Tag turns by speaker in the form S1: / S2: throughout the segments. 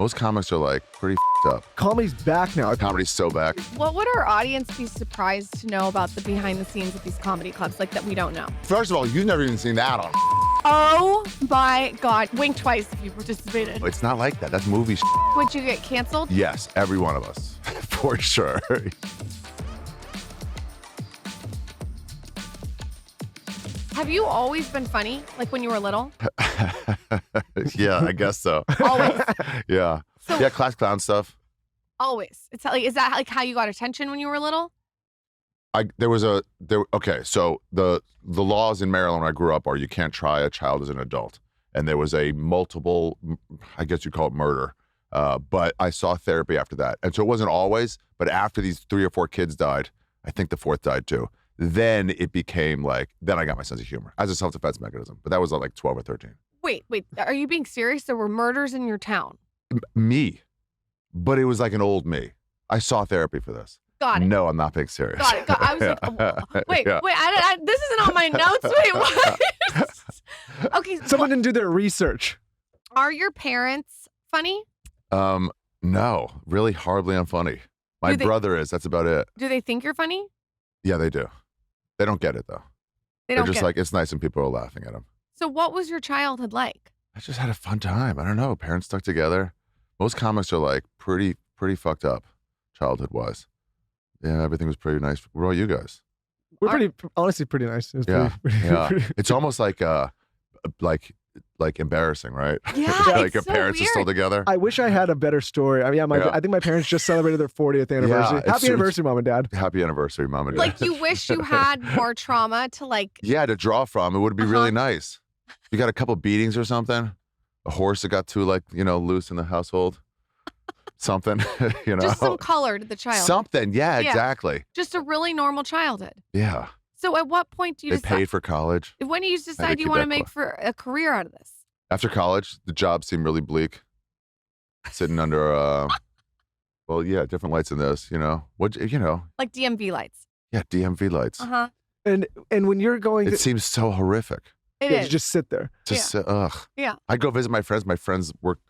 S1: Most comics are like pretty up.
S2: Comedy's back now.
S1: Comedy's so back.
S3: What would our audience be surprised to know about the behind the scenes of these comedy clubs, like that we don't know?
S1: First of all, you've never even seen that on.
S3: Oh my God. Wink twice if you participated.
S1: It's not like that. That's movie.
S3: Would you get canceled?
S1: Yes, every one of us, for sure.
S3: Have you always been funny, like when you were little?
S1: Yeah, I guess so.
S3: Always.
S1: Yeah.
S3: So,
S1: Yeah, class clown stuff.
S3: Always. It's like, is that like how you got attention when you were little?
S1: Okay, so the laws in Maryland where I grew up are you can't try a child as an adult. And there was a multiple, I guess you'd call it murder. But I saw therapy after that. And so it wasn't always, but after these 3 or 4 kids died, I think the 4th died too. Then it became like, then I got my sense of humor as a self-defense mechanism. But that was like 12 or 13.
S3: Wait, are you being serious? There were murders in your town?
S1: Me. But it was like an old me. I saw therapy for this.
S3: Got it.
S1: No, I'm not being serious.
S3: Got it. I was like, oh, wait, this isn't on my notes. Wait, what? Okay.
S2: Someone didn't do their research.
S3: Are your parents funny?
S1: No, really horribly unfunny. My brother is. That's about it.
S3: Do they think you're funny?
S1: Yeah, they do. They don't get it though. They're just like, it's nice and people are laughing at them.
S3: So what was your childhood like?
S1: I just had a fun time. I don't know. Parents stuck together. Most comics are like pretty fucked up childhood wise. Yeah, everything was pretty nice. What about you guys?
S2: We're honestly pretty nice. It was pretty,
S1: It's almost like embarrassing, right?
S3: Yeah,
S1: like your
S3: so
S1: parents
S3: weird.
S1: are still together.
S2: I wish I had a better story. I mean, I think my parents just celebrated their 40th anniversary.
S1: Yeah,
S2: Happy anniversary, Mom and Dad.
S1: Happy anniversary, Mom and Dad.
S3: Like you wish you had more trauma to like.
S1: Yeah, to draw from. It would be really nice. You got a couple beatings or something. A horse that got too loose in the household. Something,
S3: Just some color to the child.
S1: Something, yeah, exactly.
S3: Just a really normal childhood.
S1: Yeah.
S3: So at what point do you
S1: decide? They paid for college.
S3: When do you decide you want to make for a career out of this?
S1: After college, the job seemed really bleak. Sitting under, different lights than this, Like
S3: DMV lights.
S1: Yeah, DMV lights.
S3: Uh-huh.
S2: And when you're going
S1: It seems so horrific.
S3: It is.
S2: Just sit there.
S3: Yeah.
S1: I go visit my friends. My friends worked,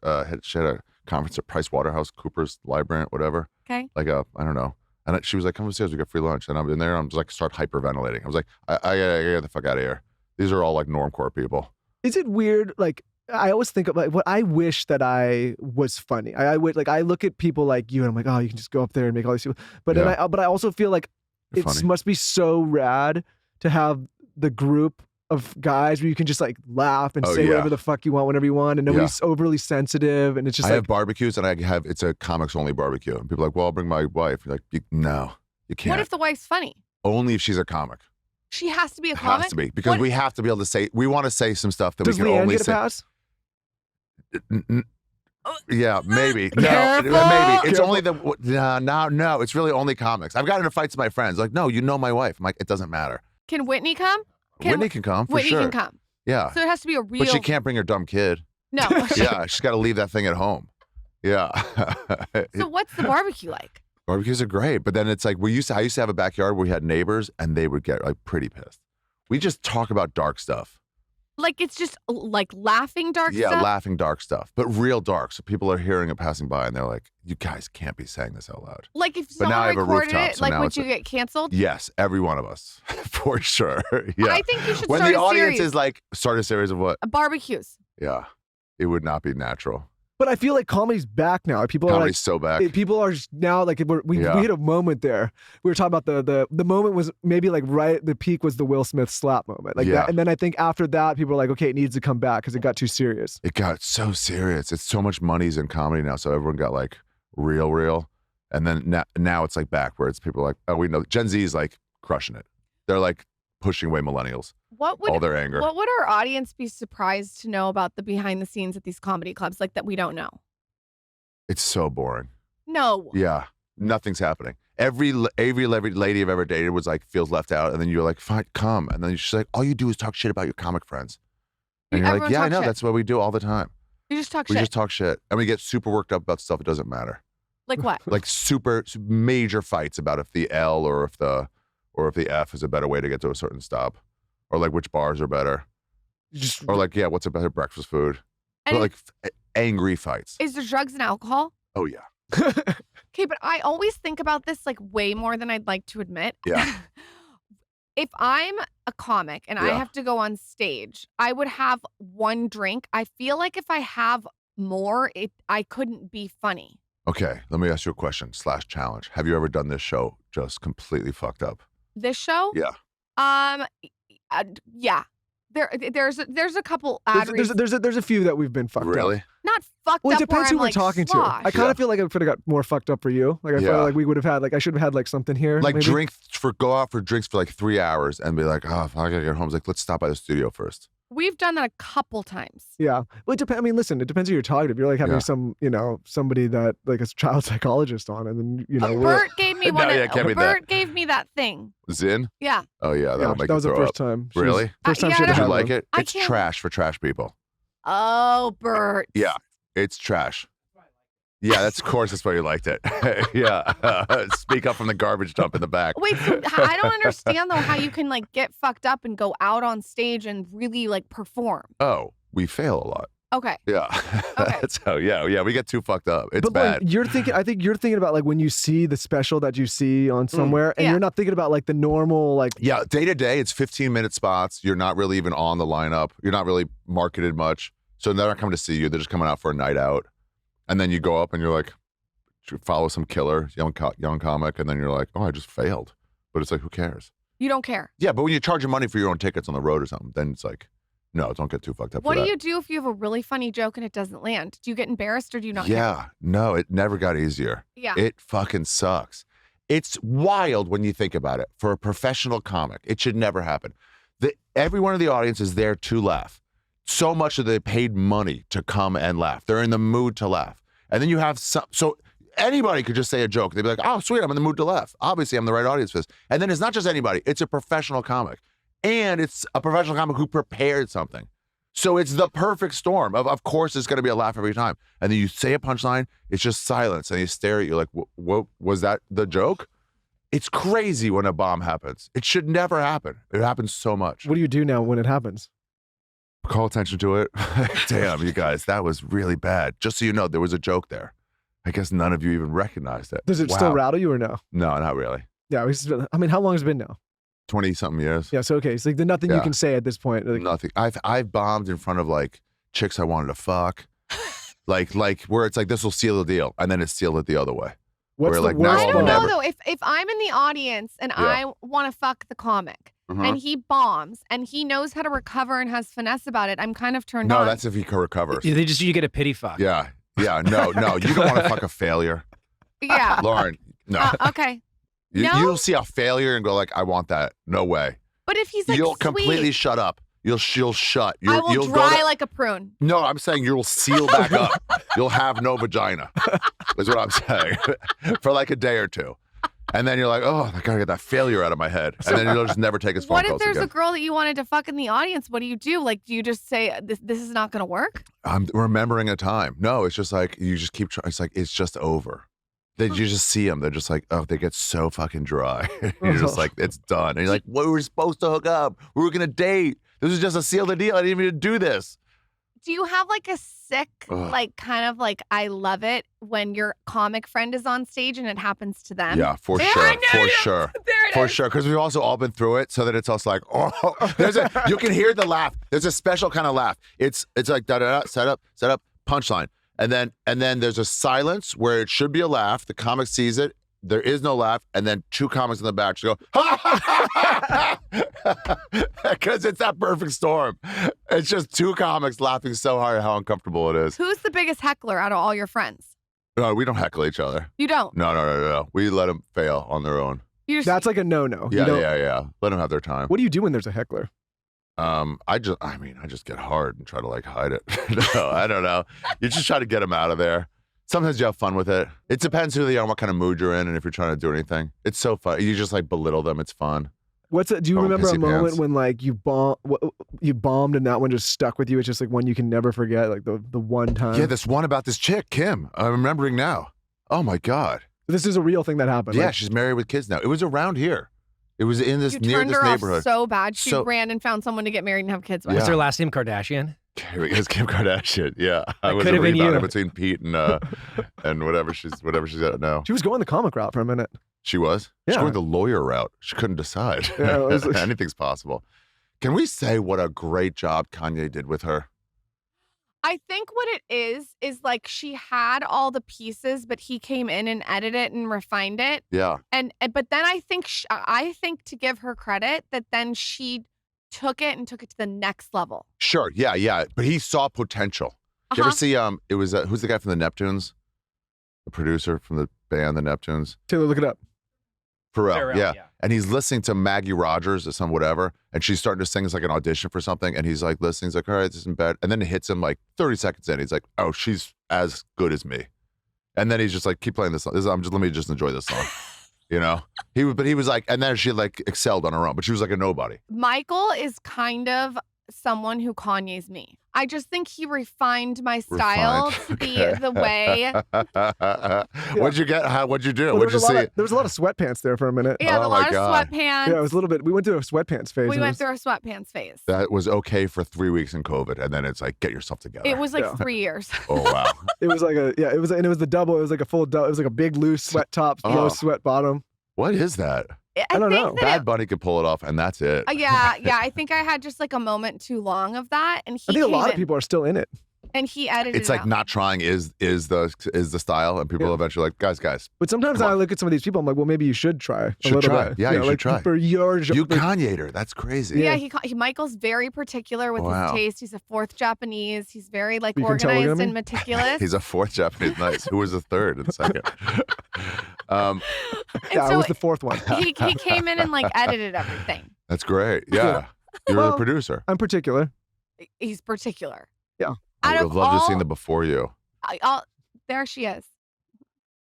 S1: she had a conference at Price Waterhouse, Cooper's Library, whatever.
S3: Okay.
S1: Like I don't know. And she was like, come upstairs, we got free lunch. And I'm in there, I'm just like, start hyperventilating. I was like, I gotta get the fuck out of here. These are all like normcore people.
S2: Is it weird? Like, I always think of like what I wish that I was funny. I would like, I look at people like you and I'm like, oh, you can just go up there and make all these people. But then I also feel like it must be so rad to have the group of guys where you can just like laugh and say whatever the fuck you want whenever you want, and nobody's overly sensitive, and it's just
S1: I have barbecues, and it's a comics only barbecue, and people are like, well, I'll bring my wife. You're like, no, you can't.
S3: What if the wife's funny?
S1: Only if she's a comic.
S3: She has to be a comic?
S1: Has to be, because we have to be able to say, we want to say some stuff that
S2: Does
S1: we can
S2: Leanne
S1: only
S2: get a
S1: say.
S2: pass?
S1: Yeah, maybe. No,
S3: Careful.
S1: maybe. It's only no, it's really only comics. I've gotten into fights with my friends. Like, no, you know my wife. I'm like, it doesn't matter.
S3: Can Whitney come?
S1: Whitney can come, for
S3: Whitney
S1: sure.
S3: can come.
S1: Yeah.
S3: So it has to be a real.
S1: But she can't bring her dumb kid.
S3: No.
S1: Yeah, she's got to leave that thing at home. Yeah.
S3: So what's the barbecue like?
S1: Barbecues are great, but then it's like I used to have a backyard where we had neighbors, and they would get like pretty pissed. We just talk about dark stuff.
S3: Like it's just like laughing dark stuff?
S1: Yeah, laughing dark stuff, but real dark. So people are hearing it passing by, and they're like, "You guys can't be saying this out loud."
S3: Like if
S1: But now I
S3: someone
S1: have a
S3: recorded
S1: rooftop,
S3: it,
S1: so
S3: like
S1: now
S3: would
S1: it's
S3: you get canceled?
S1: Yes, every one of us, for sure. Yeah.
S3: I think you should
S1: when
S3: start
S1: the
S3: a
S1: audience
S3: series.
S1: is like, start a series of what?
S3: Barbecues.
S1: Yeah, it would not be natural.
S2: But I feel like comedy's back now. People are
S1: Comedy's
S2: like,
S1: so back.
S2: people are just now like we hit a moment there. We were talking about the moment was maybe like right. The peak was the Will Smith slap moment, like that. And then I think after that, people are like, okay, it needs to come back because it got too serious.
S1: It got so serious. It's so much money's in comedy now, so everyone got like real. And then now it's like backwards. People are like, oh, we know. Gen Z is like crushing it. They're like pushing away millennials. All their anger.
S3: What would our audience be surprised to know about the behind the scenes at these comedy clubs, like that we don't know?
S1: It's so boring.
S3: No.
S1: Yeah, nothing's happening. Every lady I've ever dated was like, feels left out, and then you're like, fine, come, and then she's like, all you do is talk shit about your comic friends, and you're like, yeah, I know, that's what we do all the time.
S3: You just talk
S1: We
S3: shit.
S1: just talk shit, and we get super worked up about stuff that doesn't matter.
S3: Like what?
S1: Like super major fights about if the L or if the F is a better way to get to a certain stop, or like which bars are better, or like what's a better breakfast food. But like angry fights.
S3: Is there drugs and alcohol?
S1: Oh yeah.
S3: Okay, but I always think about this like way more than I'd like to admit.
S1: Yeah.
S3: If I'm a comic and I have to go on stage, I would have one drink. I feel like if I have more, I couldn't be funny.
S1: Okay, let me ask you a question / challenge. Have you ever done this show just completely fucked up?
S3: This show?
S1: Yeah.
S3: Yeah. There's a couple ad reads.
S2: There's a few that we've been fucked up.
S1: Really?
S3: Not fucked
S2: Well,
S3: up.
S2: it depends who we're
S3: like
S2: talking
S3: sloshed.
S2: to. I kind of feel like I could have got more fucked up for you. Like I feel like we would have had like I should have had like something here.
S1: Like
S2: maybe.
S1: go out for drinks for like 3 hours and be like, oh, if I gotta get home. It's like, let's stop by the studio first.
S3: We've done that a couple times.
S2: Yeah. Well, it depends. I mean, listen, it depends who you're talking to. If you're like having somebody that like a child psychologist on, and then
S3: Bert gave me one.
S1: Bert
S3: gave me that thing.
S1: Zin?
S3: Yeah.
S1: Oh yeah, that'll make
S2: that was
S1: you
S2: the
S1: throw
S2: first
S1: up.
S2: time.
S1: Really?
S2: First time she
S1: Did
S2: ever
S1: you
S2: had
S1: like
S2: one.
S1: it? It's trash for trash people.
S3: Oh, Bert.
S1: Yeah, it's trash. Yeah, of course that's why you liked it. Yeah. Speak up from the garbage dump in the back.
S3: Wait, so I don't understand though how you can like get fucked up and go out on stage and really like perform.
S1: Oh, we fail a lot.
S3: Okay.
S1: Yeah.
S3: Okay.
S1: So yeah, we get too fucked up. It's
S2: but
S1: bad.
S2: I think you're thinking about like when you see the special that you see on somewhere, and you're not thinking about like the normal like.
S1: Yeah, day to day, it's 15-minute spots. You're not really even on the lineup. You're not really marketed much. So they're not coming to see you. They're just coming out for a night out. And then you go up and you're like, follow some killer, young comic, and then you're like, oh, I just failed. But it's like, who cares?
S3: You don't care.
S1: Yeah, but when you're charging money for your own tickets on the road or something, then it's like, no, don't get too fucked up.
S3: What do you do if you have a really funny joke and it doesn't land? Do you get embarrassed or do you not?
S1: Yeah, no, it never got easier.
S3: Yeah.
S1: It fucking sucks. It's wild when you think about it. For a professional comic, it should never happen. Everyone in the audience is there to laugh. So much that they paid money to come and laugh. They're in the mood to laugh. And then you have so anybody could just say a joke. They'd be like, oh, sweet, I'm in the mood to laugh. Obviously, I'm the right audience for this. And then it's not just anybody. It's a professional comic. And it's a professional comic who prepared something. So it's the perfect storm. Of course, it's going to be a laugh every time. And then you say a punchline, it's just silence. And you stare at you like, what was that the joke? It's crazy when a bomb happens. It should never happen. It happens so much.
S2: What do you do now when it happens?
S1: Call attention to it. Damn, you guys, that was really bad. Just so you know, there was a joke there. I guess none of you even recognized it.
S2: Does it still rattle you or no?
S1: No, not really.
S2: Yeah, I mean, how long has it been now?
S1: 20-something years.
S2: Yeah, so okay, it's like there's nothing you can say at this point. Like,
S1: nothing. I've bombed in front of like chicks I wanted to fuck, like where it's like this will seal the deal, and then it's sealed it the other way.
S2: What's the
S1: like,
S2: worst?
S3: I don't know though. If I'm in the audience and I want to fuck the comic. And he bombs, and he knows how to recover and has finesse about it, I'm kind of turned on.
S1: No, that's if he recovers.
S4: You get a pity fuck.
S1: Yeah. No, you don't want to fuck a failure.
S3: Yeah.
S1: Lauren, no.
S3: Okay.
S1: You'll see a failure and go like, I want that. No way.
S3: But if he's like,
S1: you'll completely shut up. You'll shut.
S3: You'll dry like a prune.
S1: No, I'm saying you'll seal back up. You'll have no vagina. Is what I'm saying. For like a day or two. And then you're like, oh, I gotta get that failure out of my head. And then you'll just never take his phone calls again.
S3: What if there's a girl that you wanted to fuck in the audience? What do you do? Like, do you just say, this is not gonna work? I'm
S1: remembering a time. No, it's just like, you just keep trying. It's like, it's just over. You just see them. They're just like, oh, they get so fucking dry. You're just like, it's done. And you're like, well, we were supposed to hook up. We were gonna date. This was just a seal the deal. I didn't even do this.
S3: Do you have like a sick, like kind of like I love it when your comic friend is on stage and it happens to them?
S1: Yeah, for sure. For sure. Because we've also all been through it, so that it's also like, oh, you can hear the laugh. There's a special kind of laugh. It's like da da da, set up, punchline. And then there's a silence where it should be a laugh. The comic sees it. There is no laugh, and then two comics in the back just go, ha, ha, ha, ha, because it's that perfect storm. It's just two comics laughing so hard at how uncomfortable it is.
S3: Who's the biggest heckler out of all your friends?
S1: No, we don't heckle each other.
S3: You don't?
S1: No. We let them fail on their own.
S2: That's like a no-no.
S1: Yeah. Let them have their time.
S2: What do you do when there's a heckler?
S1: I just get hard and try to like hide it. No, I don't know. You just try to get them out of there. Sometimes you have fun with it. It depends who they are, what kind of mood you're in, and if you're trying to do anything. It's so fun. You just like belittle them. It's fun.
S2: Do you remember a moment when like you bombed and that one just stuck with you? It's just like one you can never forget, like the one time.
S1: Yeah, this one about this chick, Kim. I'm remembering now. Oh my God.
S2: This is a real thing that happened.
S1: Yeah,
S2: like,
S1: she's married with kids now. It was around here. It was in this
S3: you
S1: near
S3: turned
S1: this
S3: her
S1: neighborhood.
S3: Off so bad, she ran and found someone to get married and have kids with.
S4: What's her last name? Kardashian?
S1: It's Kim Kardashian. Yeah, I was a
S4: could've been you.
S1: rebounder between Pete and whatever she's at now.
S2: She was going the comic route for a minute.
S1: She was.
S2: Yeah.
S1: She was going the lawyer route. She couldn't decide.
S2: Yeah,
S1: Anything's possible. Can we say what a great job Kanye did with her?
S3: I think what it is like she had all the pieces, but he came in and edited it and refined it.
S1: Yeah.
S3: But then I think to give her credit that then she took it to the next level.
S1: Sure. Yeah. But he saw potential. Did you ever see, it was, who's the guy from the Neptunes? The producer from the band, the Neptunes?
S2: Taylor, look it up.
S1: Pharrell, yeah. And he's listening to Maggie Rogers or some whatever, and she's starting to sing as like an audition for something, and he's like listening, he's like, all right, this isn't bad. And then it hits him like 30 seconds in, he's like, oh, she's as good as me. And then he's just like, keep playing this song. Let me just enjoy this song. You know? He was like, and then she like excelled on her own, but she was like a nobody.
S3: Michael is kind of someone who Kanye's me. I just think he refined my style to be the way.
S1: What'd you get? What'd you do?
S2: Well,
S1: What'd you see?
S2: There was a lot of sweatpants there for a minute.
S3: Yeah, a lot of sweatpants.
S2: Yeah, it was a little bit. We went through a sweatpants phase.
S3: We went through a sweatpants phase.
S1: That was okay for 3 weeks in COVID, and then it's like, get yourself together.
S3: It was like 3 years.
S1: Oh wow.
S2: It was like it was the double. It was like a full double. It was like a big loose sweat top, low sweat bottom.
S1: What is that?
S2: I don't know.
S1: Bad Bunny could pull it off, and that's it.
S3: Yeah. I think I had just like a moment too long of that, and
S2: I think a lot of people are still in it.
S3: And he edited.
S1: It's like not trying is the style, and people eventually like guys.
S2: But sometimes I look at some of these people, I'm like, well, maybe you should try a little bit.
S1: Yeah, you should try.
S2: For your
S1: you Kanye'd her. That's crazy.
S3: Yeah, Michael's very particular with his taste. He's a fourth Japanese. He's very like organized and meticulous.
S1: He's a fourth Japanese. Nice. Who was the third and second?
S2: I was the fourth one.
S3: He came in and like edited everything.
S1: That's great. Yeah, you're the producer.
S2: I'm particular.
S3: He's particular.
S2: Yeah.
S1: I would have loved to have seen the before you.
S3: There she is.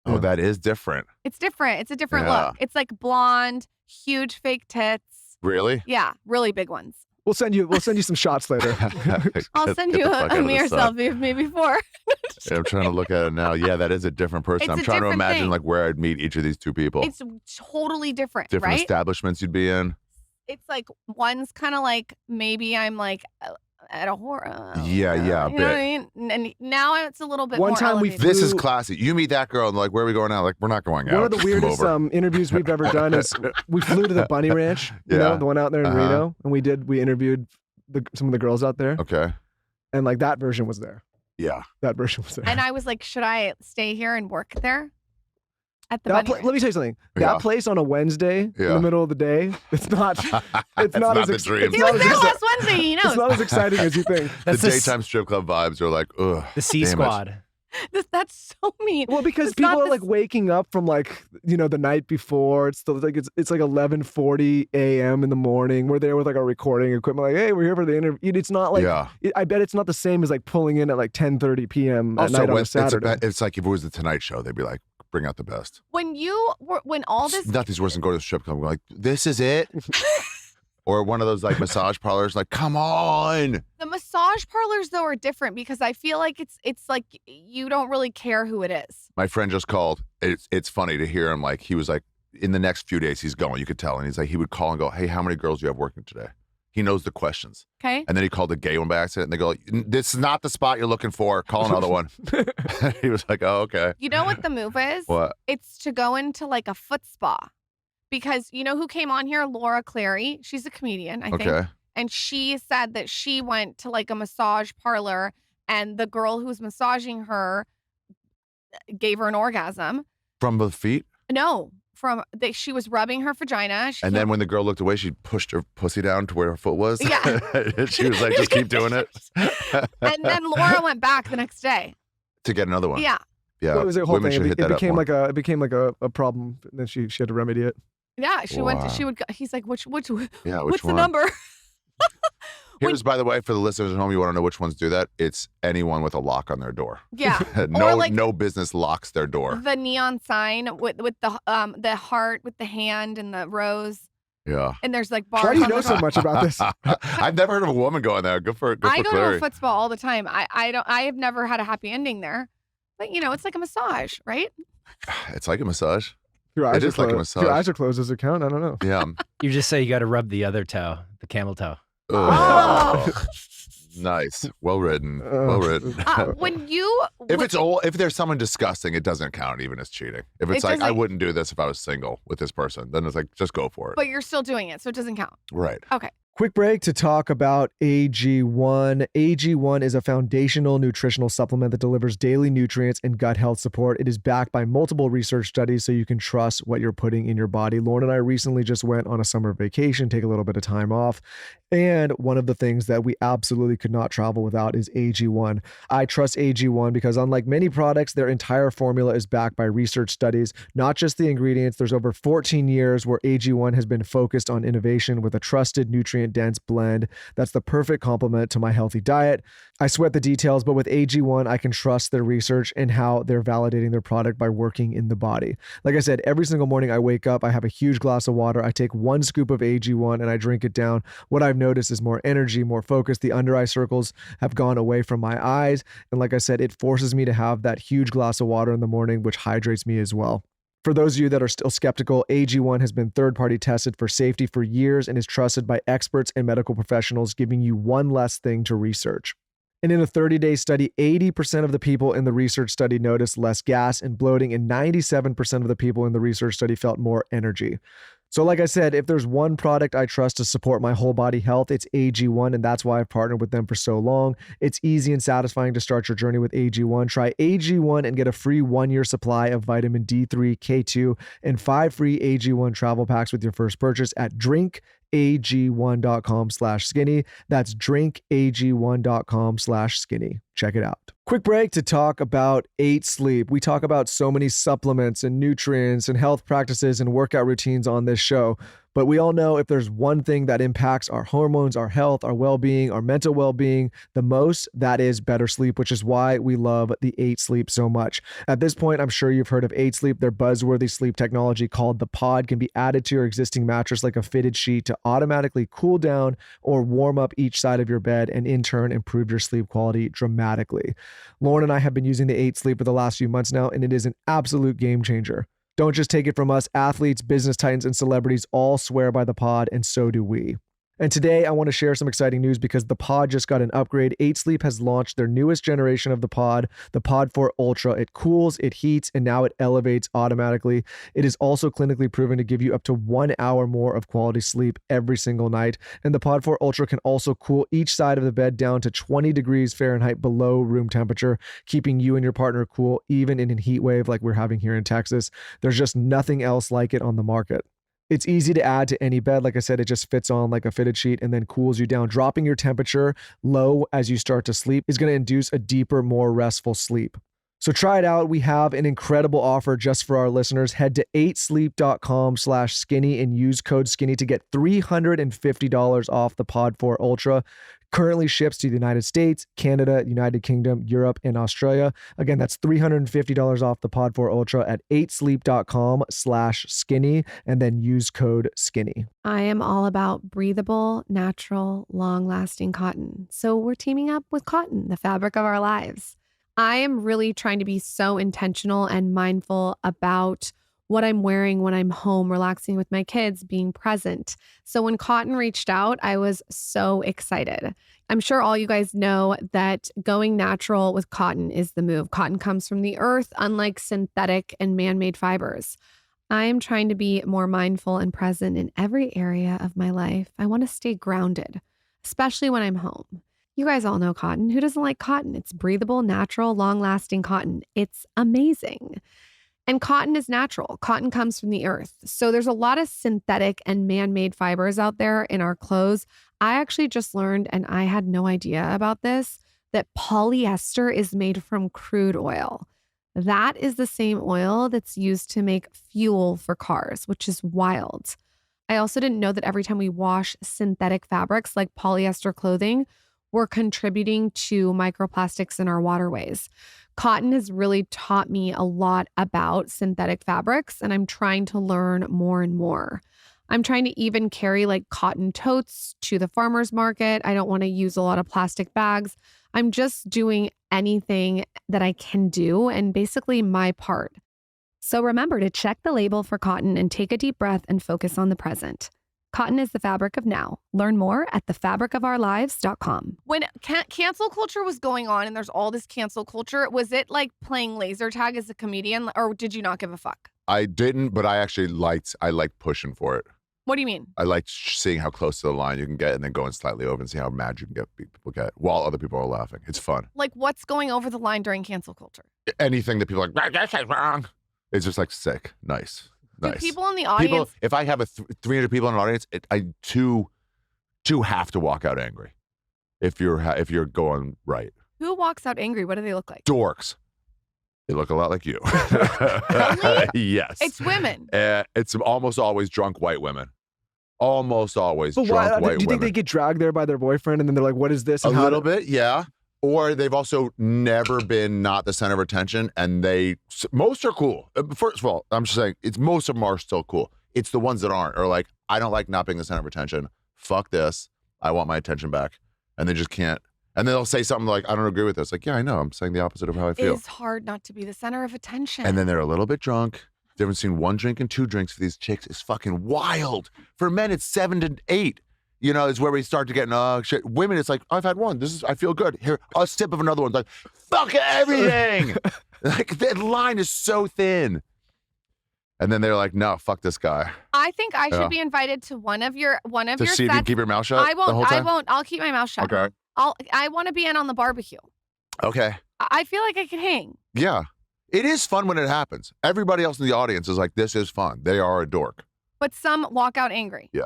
S1: Oh, that is different.
S3: It's different. It's a different look. It's like blonde, huge fake tits.
S1: Really?
S3: Yeah, really big ones.
S2: We'll send you some shots later.
S3: I'll send you a mirror selfie of me before.
S1: Yeah, I'm trying to look at it now. Yeah, that is a different person. I'm trying to imagine like where I'd meet each of these two people.
S3: It's totally different.
S1: Different
S3: right?
S1: establishments you'd be in.
S3: It's like one's kind of like maybe I'm like at a horror.
S1: Yeah,
S3: you know what I mean? And now it's a little bit more elevated.
S1: This is classy. You meet that girl and like, where are we going now? Like, we're not going out.
S2: One of the weirdest interviews we've ever done is we flew to the Bunny Ranch, you know, the one out there in Reno, and we interviewed some of the girls out there.
S1: Okay.
S2: And like that version was there.
S1: Yeah.
S2: That version was there.
S3: And I was like, should I stay here and work there? At the
S2: let me tell you something. That place on a Wednesday in the middle of the day, it's not as
S1: the dream.
S3: He was there last Wednesday, you know.
S2: It's not as exciting as you think.
S1: The daytime strip club vibes are like, ugh.
S4: The C Squad.
S3: That's so mean.
S2: Well, because people are like waking up from like, you know, the night before. It's like 11:40 a.m. in the morning. We're there with like our recording equipment. Like, hey, we're here for the interview. It's not like I bet it's not the same as like pulling in at like 10:30 p.m. at night on a Saturday.
S1: It's like if it was the Tonight Show, they'd be like, bring out the best.
S3: When all this
S1: nothing's worse than going to the strip club and going like, this is it. Or one of those like massage parlors, like, come on.
S3: The massage parlors though are different because I feel like it's like you don't really care who it is.
S1: My friend just called. It's funny to hear him like he was like in the next few days he's going. You could tell, and he's like he would call and go, hey, how many girls do you have working today? He knows the questions.
S3: Okay.
S1: And then he called the gay one by accident, and they go, this is not the spot you're looking for. Call another one. He was like, oh, okay.
S3: You know what the move is?
S1: What?
S3: It's to go into like a foot spa. Because you know who came on here? Laura Clary. She's a comedian, I think. And she said that she went to like a massage parlor and the girl who was massaging her gave her an orgasm.
S1: From the feet?
S3: No. She was rubbing her vagina.
S1: And then when the girl looked away, she pushed her pussy down to where her foot was.
S3: Yeah.
S1: She was like, just keep doing it.
S3: And then Laura went back the next day.
S1: To get another one.
S3: Yeah.
S1: Yeah.
S2: Well, it was a whole
S1: Women
S2: thing.
S1: It
S2: became like a problem. And then she had to remedy it.
S3: Yeah. He's like, which what's
S1: one?
S3: The number?
S1: Here's, by the way, for the listeners at home, you want to know which ones do that? It's anyone with a lock on their door.
S3: Yeah.
S1: No business locks their door.
S3: The neon sign with the heart with the hand and the rose.
S1: Yeah.
S3: And there's like bars.
S2: Why do you know so much about this?
S1: I've never heard of a woman going there. Good for
S3: I go
S1: Clary.
S3: to a foot spa all the time. I have never had a happy ending there. But you know, it's like a massage, right?
S1: It's like a massage.
S2: Your eyes
S1: it is like a massage.
S2: Your eyes are closed. Does it count? I don't know.
S1: Yeah.
S4: You just say you got to rub the other toe, the camel toe.
S3: Oh.
S1: Nice. Well written. Well written.
S3: If
S1: there's someone disgusting, it doesn't count even as cheating. If it's like, I wouldn't do this if I was single with this person, then it's like, just go for it.
S3: But you're still doing it, so it doesn't count.
S1: Right.
S3: Okay.
S2: Quick break to talk about AG1. AG1 is a foundational nutritional supplement that delivers daily nutrients and gut health support. It is backed by multiple research studies, so you can trust what you're putting in your body. Lauren and I recently just went on a summer vacation, take a little bit of time off. And one of the things that we absolutely could not travel without is AG1. I trust AG1 because unlike many products, their entire formula is backed by research studies, not just the ingredients. There's over 14 years where AG1 has been focused on innovation with a trusted nutrient-dense blend that's the perfect complement to my healthy diet. I sweat the details, but with AG1, I can trust their research and how they're validating their product by working in the body. Like I said, every single morning I wake up, I have a huge glass of water. I take 1 scoop of AG1 and I drink it down. What I've noticed is more energy, more focus. The under eye circles have gone away from my eyes. And like I said, it forces me to have that huge glass of water in the morning, which hydrates me as well. For those of you that are still skeptical, AG1 has been third-party tested for safety for years and is trusted by experts and medical professionals, giving you one less thing to research. And in a 30-day study, 80% of the people in the research study noticed less gas and bloating, and 97% of the people in the research study felt more energy. So like I said, if there's one product I trust to support my whole body health, it's AG1, and that's why I've partnered with them for so long. It's easy and satisfying to start your journey with AG1. Try AG1 and get a free 1-year supply of vitamin D3, K2, and 5 free AG1 travel packs with your first purchase at drinkag1.com/skinny. That's drinkag1.com/skinny. Check it out. Quick break to talk about 8 Sleep. We talk about so many supplements and nutrients and health practices and workout routines on this show. But we all know if there's one thing that impacts our hormones, our health, our well-being, our mental well-being the most, that is better sleep, which is why we love the 8 Sleep so much. At this point, I'm sure you've heard of 8 Sleep. Their buzzworthy sleep technology called the Pod can be added to your existing mattress like a fitted sheet to automatically cool down or warm up each side of your bed and in turn improve your sleep quality dramatically. Lauren and I have been using the 8 Sleep for the last few months now, and it is an absolute game changer. Don't just take it from us. Athletes, business titans, and celebrities all swear by the Pod, and so do we. And today I want to share some exciting news because the Pod just got an upgrade. 8 Sleep has launched their newest generation of the Pod 4 Ultra. It cools, it heats, and now it elevates automatically. It is also clinically proven to give you up to 1 hour more of quality sleep every single night. And the Pod 4 Ultra can also cool each side of the bed down to 20 degrees Fahrenheit below room temperature, keeping you and your partner cool even in a heat wave like we're having here in Texas. There's just nothing else like it on the market. It's easy to add to any bed. Like I said, it just fits on like a fitted sheet and then cools you down. Dropping your temperature low as you start to sleep is going to induce a deeper, more restful sleep. So try it out. We have an incredible offer just for our listeners. Head to 8sleep.com/skinny and use code skinny to get $350 off the Pod 4 Ultra. Currently ships to the United States, Canada, United Kingdom, Europe, and Australia. Again, that's $350 off the Pod 4 Ultra at 8sleep.com/skinny and then use code skinny.
S3: I am all about breathable, natural, long-lasting cotton. So we're teaming up with cotton, the fabric of our lives. I am really trying to be so intentional and mindful about what I'm wearing when I'm home, relaxing with my kids, being present. So when Cotton reached out, I was so excited. I'm sure all you guys know that going natural with cotton is the move. Cotton comes from the earth, unlike synthetic and man-made fibers. I am trying to be more mindful and present in every area of my life. I want to stay grounded, especially when I'm home. You guys all know cotton. Who doesn't like cotton? It's breathable, natural, long-lasting cotton. It's amazing. And cotton is natural. Cotton comes from the earth. So there's a lot of synthetic and man-made fibers out there in our clothes. I actually just learned, and I had no idea about this, that polyester is made from crude oil. That is the same oil that's used to make fuel for cars, which is wild. I also didn't know that every time we wash synthetic fabrics like polyester clothing, we're contributing to microplastics in our waterways. Cotton has really taught me a lot about synthetic fabrics, and I'm trying to learn more and more. I'm trying to even carry like cotton totes to the farmer's market. I don't want to use a lot of plastic bags. I'm just doing anything that I can do and basically my part. So remember to check the label for cotton and take a deep breath and focus on the present.
S4: Cotton is the fabric of now. Learn more at thefabricofourlives.com.
S3: When cancel culture was going on and there's all this cancel culture, was it like playing laser tag as a comedian, or did you not give a fuck?
S1: I didn't, but I actually liked pushing for it.
S3: What do you mean?
S1: I liked seeing how close to the line you can get and then going slightly over and see how mad you can get people get while other people are laughing. It's fun.
S3: Like, what's going over the line during cancel culture?
S1: Anything that people are like, that's wrong. It's just like sick. Nice.
S3: Do people in the audience...
S1: People, if I have 300 people in an audience, two have to walk out angry. If you're going right.
S3: Who walks out angry? What do they look like?
S1: Dorks. They look a lot like you.
S3: Really?
S1: Yes.
S3: It's women.
S1: It's almost always drunk white women. Almost always
S2: drunk
S1: white women.
S2: Do you think they get dragged there by their boyfriend and then they're like, what is this? And
S1: a little bit, yeah. Or they've also never been not the center of attention, and most are cool. First of all, I'm just saying, most of them are still cool. It's the ones that aren't, or like, I don't like not being the center of attention. Fuck this. I want my attention back. And they just can't. And then they'll say something like, I don't agree with this. Like, yeah, I know. I'm saying the opposite of how I feel.
S3: It's hard not to be the center of attention.
S1: And then they're a little bit drunk. The difference between 1 drink and 2 drinks for these chicks is fucking wild. For men, it's 7 to 8. You know, is where we start to get shit. Women, it's like, I've had one. I feel good. Here, a sip of another one. Like, fuck everything. Like, the line is so thin. And then they're like, no, fuck this guy.
S3: I think I should be invited to one of your
S1: to
S3: your
S1: see
S3: sets.
S1: If you keep your mouth shut.
S3: I won't.
S1: The whole time?
S3: I won't. I'll keep my mouth shut.
S1: Okay.
S3: I want to be in on the barbecue.
S1: Okay.
S3: I feel like I can hang.
S1: Yeah. It is fun when it happens. Everybody else in the audience is like, this is fun. They are a dork.
S3: But some walk out angry.
S1: Yeah.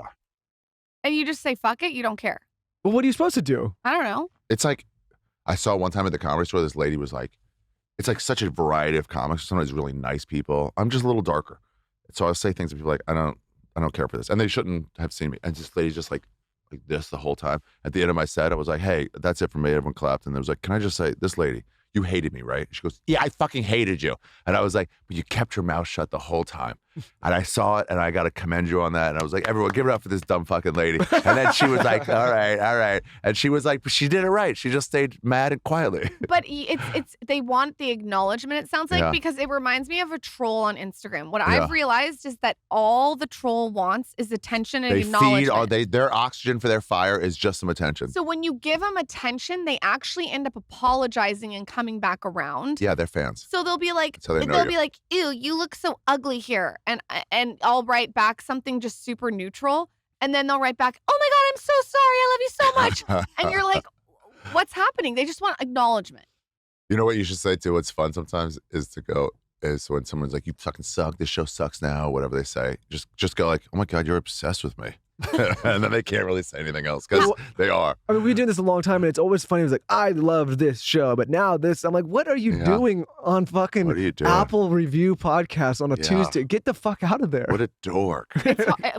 S3: And you just say, fuck it, you don't care.
S2: But what are you supposed to do?
S3: I don't know.
S1: It's like, I saw one time at the comedy store, this lady was like, it's like such a variety of comics. Sometimes really nice people. I'm just a little darker. So I'll say things to people like, I don't care for this. And they shouldn't have seen me. And this lady's just like this the whole time. At the end of my set, I was like, hey, that's it for me. Everyone clapped. And I was like, can I just say, this lady, you hated me, right? She goes, yeah, I fucking hated you. And I was like, but you kept your mouth shut the whole time. And I saw it, and I got to commend you on that. And I was like, everyone, give it up for this dumb fucking lady. And then she was like, all right. And she was like, she did it right. She just stayed mad and quietly.
S3: But it's they want the acknowledgement, it sounds like, because it reminds me of a troll on Instagram. What I've realized is that all the troll wants is attention and acknowledgement.
S1: Their oxygen for their fire is just some attention.
S3: So when you give them attention, they actually end up apologizing and coming back around.
S1: Yeah, they're fans.
S3: So they'll be like, ew, you look so ugly here. And I'll write back something just super neutral. And then they'll write back, oh my God, I'm so sorry. I love you so much. And you're like, what's happening? They just want acknowledgement.
S1: You know what you should say too? What's fun sometimes is when someone's like, you fucking suck. This show sucks now. Whatever they say, just go like, oh my God, you're obsessed with me. And then they can't really say anything else because they are.
S2: I mean, we've been doing this a long time, and it's always funny. It's like, I loved this show, but now this. I'm like, what are you doing on fucking Apple review podcast on a Tuesday? Get the fuck out of there.
S1: What a dork.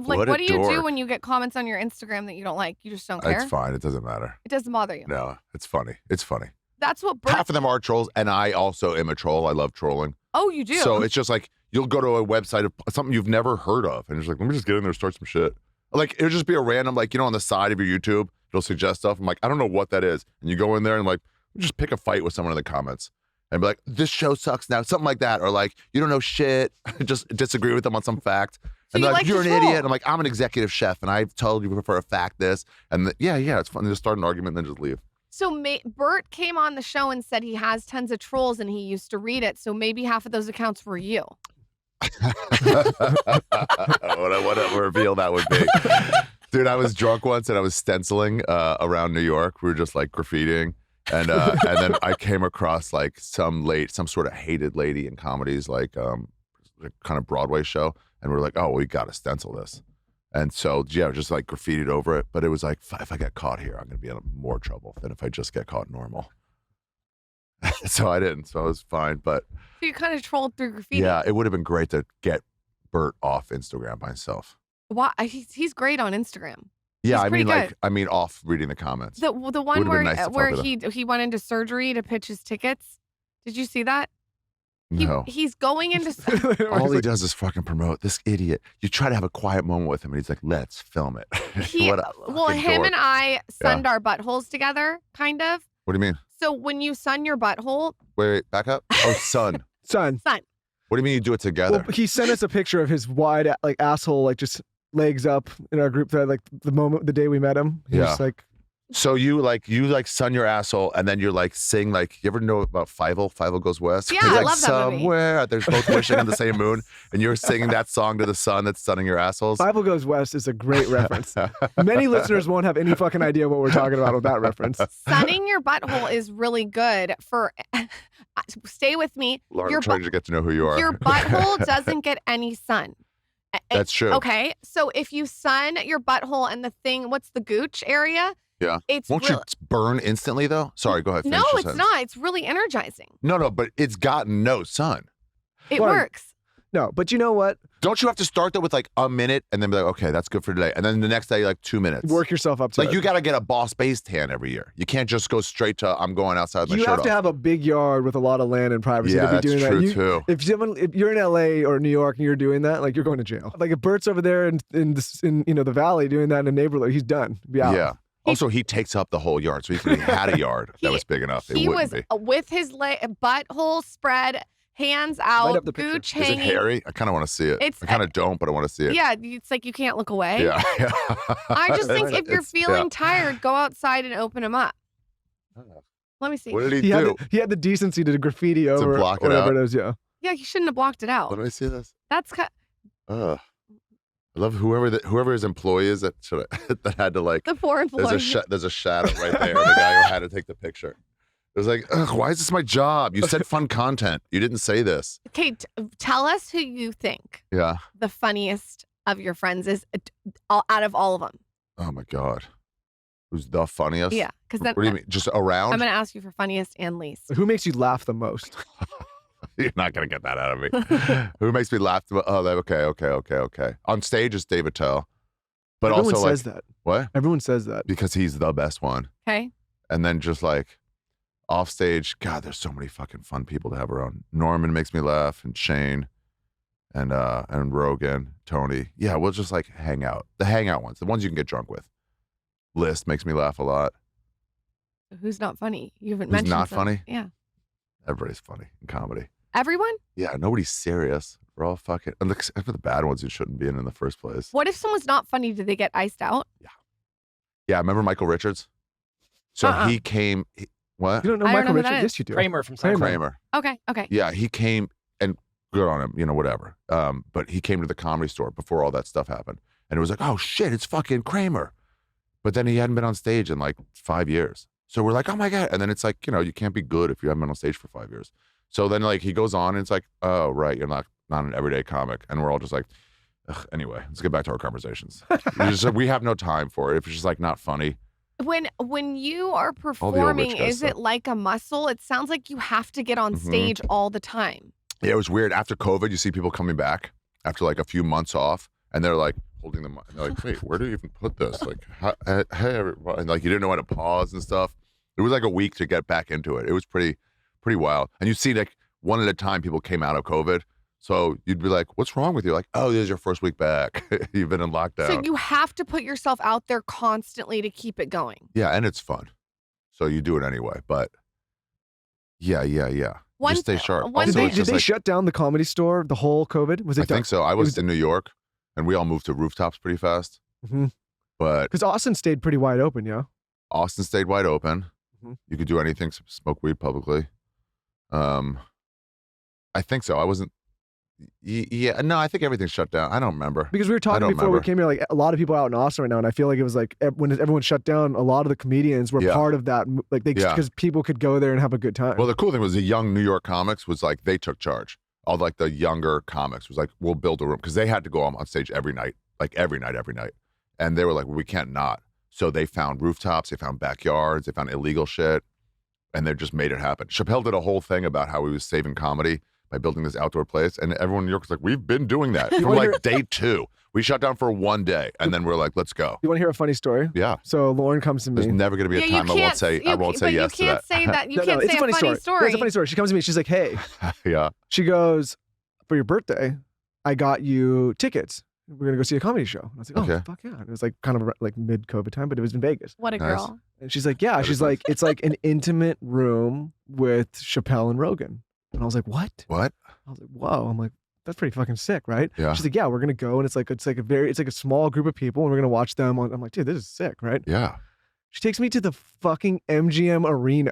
S3: What do you do when you get comments on your Instagram that you don't like? You just don't care?
S1: It's fine. It doesn't matter.
S3: It doesn't bother you?
S1: No, it's funny. It's funny.
S3: That's what
S1: half of them are trolls, and I also am a troll. I love trolling.
S3: Oh, you do?
S1: So it's just like, you'll go to a website of something you've never heard of, and it's like, let me just get in there and start some shit. Like, it'll just be a random, like, on the side of your YouTube, it'll suggest stuff. I'm like, I don't know what that is. And you go in there and like, just pick a fight with someone in the comments and be like, this show sucks now. Something like that. Or like, you don't know shit. Just disagree with them on some fact.
S3: So
S1: and
S3: like,
S1: you're an idiot. I'm like, I'm an executive chef and I've told you for a fact this. And yeah, it's fun. Just start an argument and then just leave.
S3: So Bert came on the show and said he has tons of trolls and he used to read it. So maybe half of those accounts were you.
S1: What a reveal that would be. Dude, I was drunk once and I was stenciling around New York. We were just like graffitiing. And then I came across like some sort of hated lady in comedies, like kind of Broadway show. And we're like, oh, we got to stencil this. And so, just like graffitied over it. But it was like, if I get caught here, I'm going to be in more trouble than if I just get caught normal. So I didn't. So it was fine. But
S3: so you kind of trolled through graffiti.
S1: Yeah, it would have been great to get Bert off Instagram by himself.
S3: Why? He's great on Instagram.
S1: Yeah, I mean, off reading the comments.
S3: The one where he went into surgery to pitch his tickets. Did you see that?
S1: No.
S3: He's going into.
S1: All he does is fucking promote this idiot. You try to have a quiet moment with him, and he's like, "Let's film it."
S3: Him and I sunned our buttholes together, kind of.
S1: What do you mean?
S3: So when you sun your butthole.
S1: Wait, back up. Oh, sun.
S2: Sun.
S1: What do you mean you do it together?
S2: Well, he sent us a picture of his wide, like, asshole, like, just legs up in our group thread, like the day we met him. He was like.
S1: So you sun your asshole and then you're like sing like, you ever know about Fievel? Fievel Goes West?
S3: Yeah,
S1: He's like,
S3: I love that movie.
S1: Somewhere there's both wishing on the same moon, and you're singing that song to the sun that's sunning your assholes.
S2: Fievel Goes West is a great reference. Many listeners won't have any fucking idea what we're talking about with that reference.
S3: Sunning your butthole is really good for. Stay with me.
S1: Lauren, I'm trying to get to know who you are.
S3: Your butthole doesn't get any sun.
S1: That's true.
S3: Okay, so if you sun your butthole and the thing, what's the gooch area?
S1: Yeah. Won't you burn instantly though? Sorry, go ahead.
S3: No, it's not. It's really energizing.
S1: No, but it's gotten no sun.
S3: It works.
S2: No, but you know what?
S1: Don't you have to start that with like a minute and then be like, okay, that's good for today. And then the next day, like 2 minutes.
S2: Work yourself up to it.
S1: You got to get a Boss Base tan every year. You can't just go straight to, I'm going outside with my shirt off.
S2: You have to have a big yard with a lot of land and privacy to be doing that.
S1: Yeah, that's true too.
S2: If you're in LA or New York and you're doing that, like you're going to jail. Like if Bert's over there in the valley doing that in a neighborhood, he's done. Be out.
S1: Yeah. Also, he takes up the whole yard. So if he had a yard that was big enough,
S3: he was with his butthole spread, hands out, gooch hanging.
S1: Is it hairy? I kind of want to see it. I kind of don't, but I want to see it.
S3: Yeah, it's like you can't look away.
S1: Yeah.
S3: I just think if you're feeling tired, go outside and open them up. Let me see.
S1: What did he do?
S2: He had the decency to graffiti over
S1: block it
S2: whatever
S1: out.
S2: it is. Yeah.
S3: Yeah, he shouldn't have blocked it out.
S1: Let me see this.
S3: That's kind.
S1: I love whoever his employee is that had to like.
S3: The poor employee.
S1: There's a shadow right there. The guy who had to take the picture. It was like, ugh, why is this my job? You said fun content. You didn't say this.
S3: Okay, tell us who you think.
S1: Yeah.
S3: The funniest of your friends is out of all of them.
S1: Oh my God. Who's the funniest?
S3: Yeah, because then.
S1: What do you mean? Just around?
S3: I'm going to ask you for funniest and least.
S2: Who makes you laugh the most?
S1: You're not going to get that out of me. Who makes me laugh? Oh, okay. On stage is David Tell. But
S2: Everyone
S1: also
S2: says that.
S1: What?
S2: Everyone says that.
S1: Because he's the best one.
S3: Okay.
S1: And then just like off stage, God, there's so many fucking fun people to have around. Norman makes me laugh, and Shane, and Rogan, Tony. Yeah, we'll just like hang out. The hangout ones, the ones you can get drunk with. List makes me laugh a lot.
S3: Who's not funny? You haven't
S1: Who's
S3: mentioned.
S1: not funny?
S3: Yeah.
S1: Everybody's funny in comedy.
S3: Everyone?
S1: Yeah, nobody's serious. We're all fucking, except for the bad ones who shouldn't be in the first place.
S3: What if someone's not funny? Do they get iced out?
S1: Yeah, remember Michael Richards? So he came, what?
S2: You don't know Michael Richards? Yes, you do.
S5: Kramer from
S1: Kramer.
S3: Okay.
S1: Yeah, he came, and good on him, whatever. But he came to the Comedy Store before all that stuff happened. And it was like, oh shit, it's fucking Kramer. But then he hadn't been on stage in like 5 years. So we're like, oh my God. And then it's like, you can't be good if you haven't been on stage for 5 years. So then like he goes on and it's like, oh, right, you're not an everyday comic. And we're all just like, ugh, anyway, let's get back to our conversations. We have no time for it. If it's just like not funny.
S3: When you are performing, is it like a muscle? It sounds like you have to get on stage all the time.
S1: Yeah, it was weird. After COVID, you see people coming back after like a few months off, and they're like holding them. And they're like, wait, where do you even put this? Like, hey, everybody. And like you didn't know when to pause and stuff. It was like a week to get back into it. It was pretty wild. And you see like one at a time, people came out of COVID. So you'd be like, what's wrong with you? Like, oh, this is your first week back. You've been in lockdown.
S3: So you have to put yourself out there constantly to keep it going.
S1: Yeah, and it's fun. So you do it anyway. But yeah. Just stay sharp.
S2: Did they shut down the Comedy Store, the whole COVID? Was it done?
S1: I think so. I was in New York, and we all moved to rooftops pretty fast.
S2: Mm-hmm.
S1: But
S2: because Austin stayed pretty wide open, yeah?
S1: Austin stayed wide open. Mm-hmm. You could do anything, smoke weed publicly. I think so. I wasn't. Yeah, no, I think everything's shut down. I don't remember.
S2: Because we were talking before we came here, like a lot of people out in Austin right now, and I feel like it was like when everyone shut down, a lot of the comedians were part of that, like because people could go there and have a good time.
S1: Well, the cool thing was the young New York comics was like they took charge. All like the younger comics was like, we'll build a room because they had to go on stage every night, and they were like, well, we can't not. So they found rooftops, they found backyards, they found illegal shit, and they just made it happen. Chappelle did a whole thing about how he was saving comedy by building this outdoor place. And everyone in New York was like, we've been doing that from like day 2. We shut down for 1 day and then we're like, let's go.
S2: You want to hear a funny story?
S1: Yeah.
S2: So Lauren comes to me.
S1: There's never going to be a time I won't say yes to that.
S3: You can't say that. You can't say a funny story.
S2: It's a funny story. She comes to me. She's like, hey.
S1: Yeah.
S2: She goes, for your birthday, I got you tickets. We're going to go see a comedy show. And I was like, oh, fuck yeah. And it was like kind of like mid-COVID time, but it was in Vegas.
S3: What a girl.
S2: And she's like, yeah. She's like, it's like an intimate room with Chappelle and Rogan. And I was like, what?
S1: What?
S2: I was like, whoa. I'm like, that's pretty fucking sick, right?
S1: Yeah.
S2: She's like, yeah, we're gonna go, and it's like a small group of people, and we're gonna watch them. I'm like, dude, this is sick, right?
S1: Yeah.
S2: She takes me to the fucking MGM arena.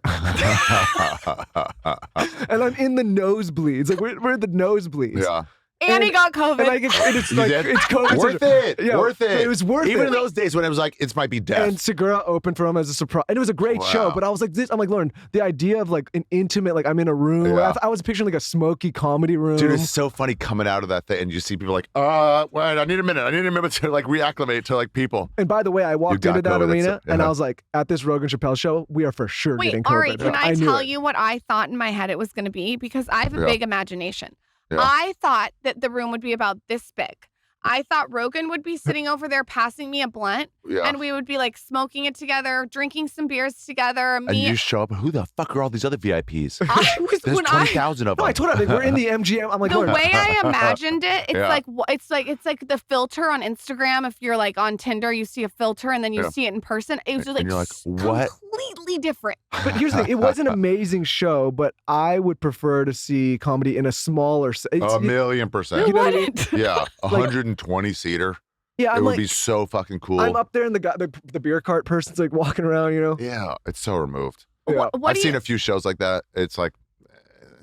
S2: And I'm in the nosebleeds. Like, we're in the nosebleeds.
S3: Yeah. And he got COVID.
S2: And it's like, it's COVID.
S1: Worth it.
S2: Yeah,
S1: worth it.
S2: It was worth it.
S1: Even in those days when it was like, it might be death.
S2: And Segura opened for him as a surprise. And it was a great show. But I was like, I'm like, Lauren, the idea of like an intimate, like I'm in a room.
S1: Yeah.
S2: I was picturing like a smoky comedy room.
S1: Dude, it's so funny coming out of that thing and you see people like, wait, I need a minute to like reacclimate to like people.
S2: And by the way, I walked into that arena and I was like, at this Rogan Chappelle show, we are for sure getting COVID.
S3: Ari, can I tell you what I thought in my head it was going to be? Because I have a big imagination. Yeah. I thought that the room would be about this big. I thought Rogan would be sitting over there passing me a blunt, and we would be like smoking it together, drinking some beers together.
S1: And you show up, who the fuck are all these other VIPs? There's 20,000 of them.
S2: No, I told her, like, we're in the MGM. I'm like,
S3: the way I imagined it, it's like the filter on Instagram. If you're like on Tinder, you see a filter and then you see it in person. It was just like,
S1: and you're like, what?
S3: Completely different.
S2: But here's the thing, it was an amazing show, but I would prefer to see comedy in a smaller.
S1: 1,000,000%.
S3: You know what I mean?
S1: Yeah, 120 seater.
S2: Yeah,
S1: it would be so fucking cool.
S2: I'm up there and the beer cart person's like walking around, you know?
S1: Yeah, it's so removed.
S2: Yeah.
S1: I've seen a few shows like that. It's like,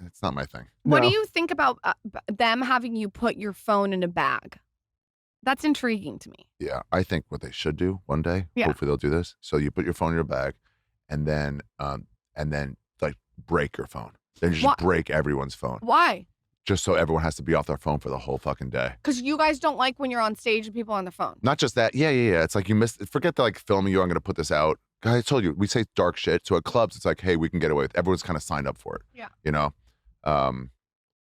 S1: it's not my thing.
S3: What do you think about them having you put your phone in a bag? That's intriguing to me.
S1: Yeah, I think what they should do one day, hopefully they'll do this. So you put your phone in your bag and then like break your phone. Then you just break everyone's phone.
S3: Why?
S1: Just so everyone has to be off their phone for the whole fucking day.
S3: Because you guys don't like when you're on stage and people on their phone.
S1: Not just that. Yeah. It's like you missed. Forget the like filming you. I'm going to put this out. Guys, I told you, we say dark shit. So at clubs, it's like, hey, we can get away with it. Everyone's kind of signed up for it.
S3: Yeah.
S1: You know?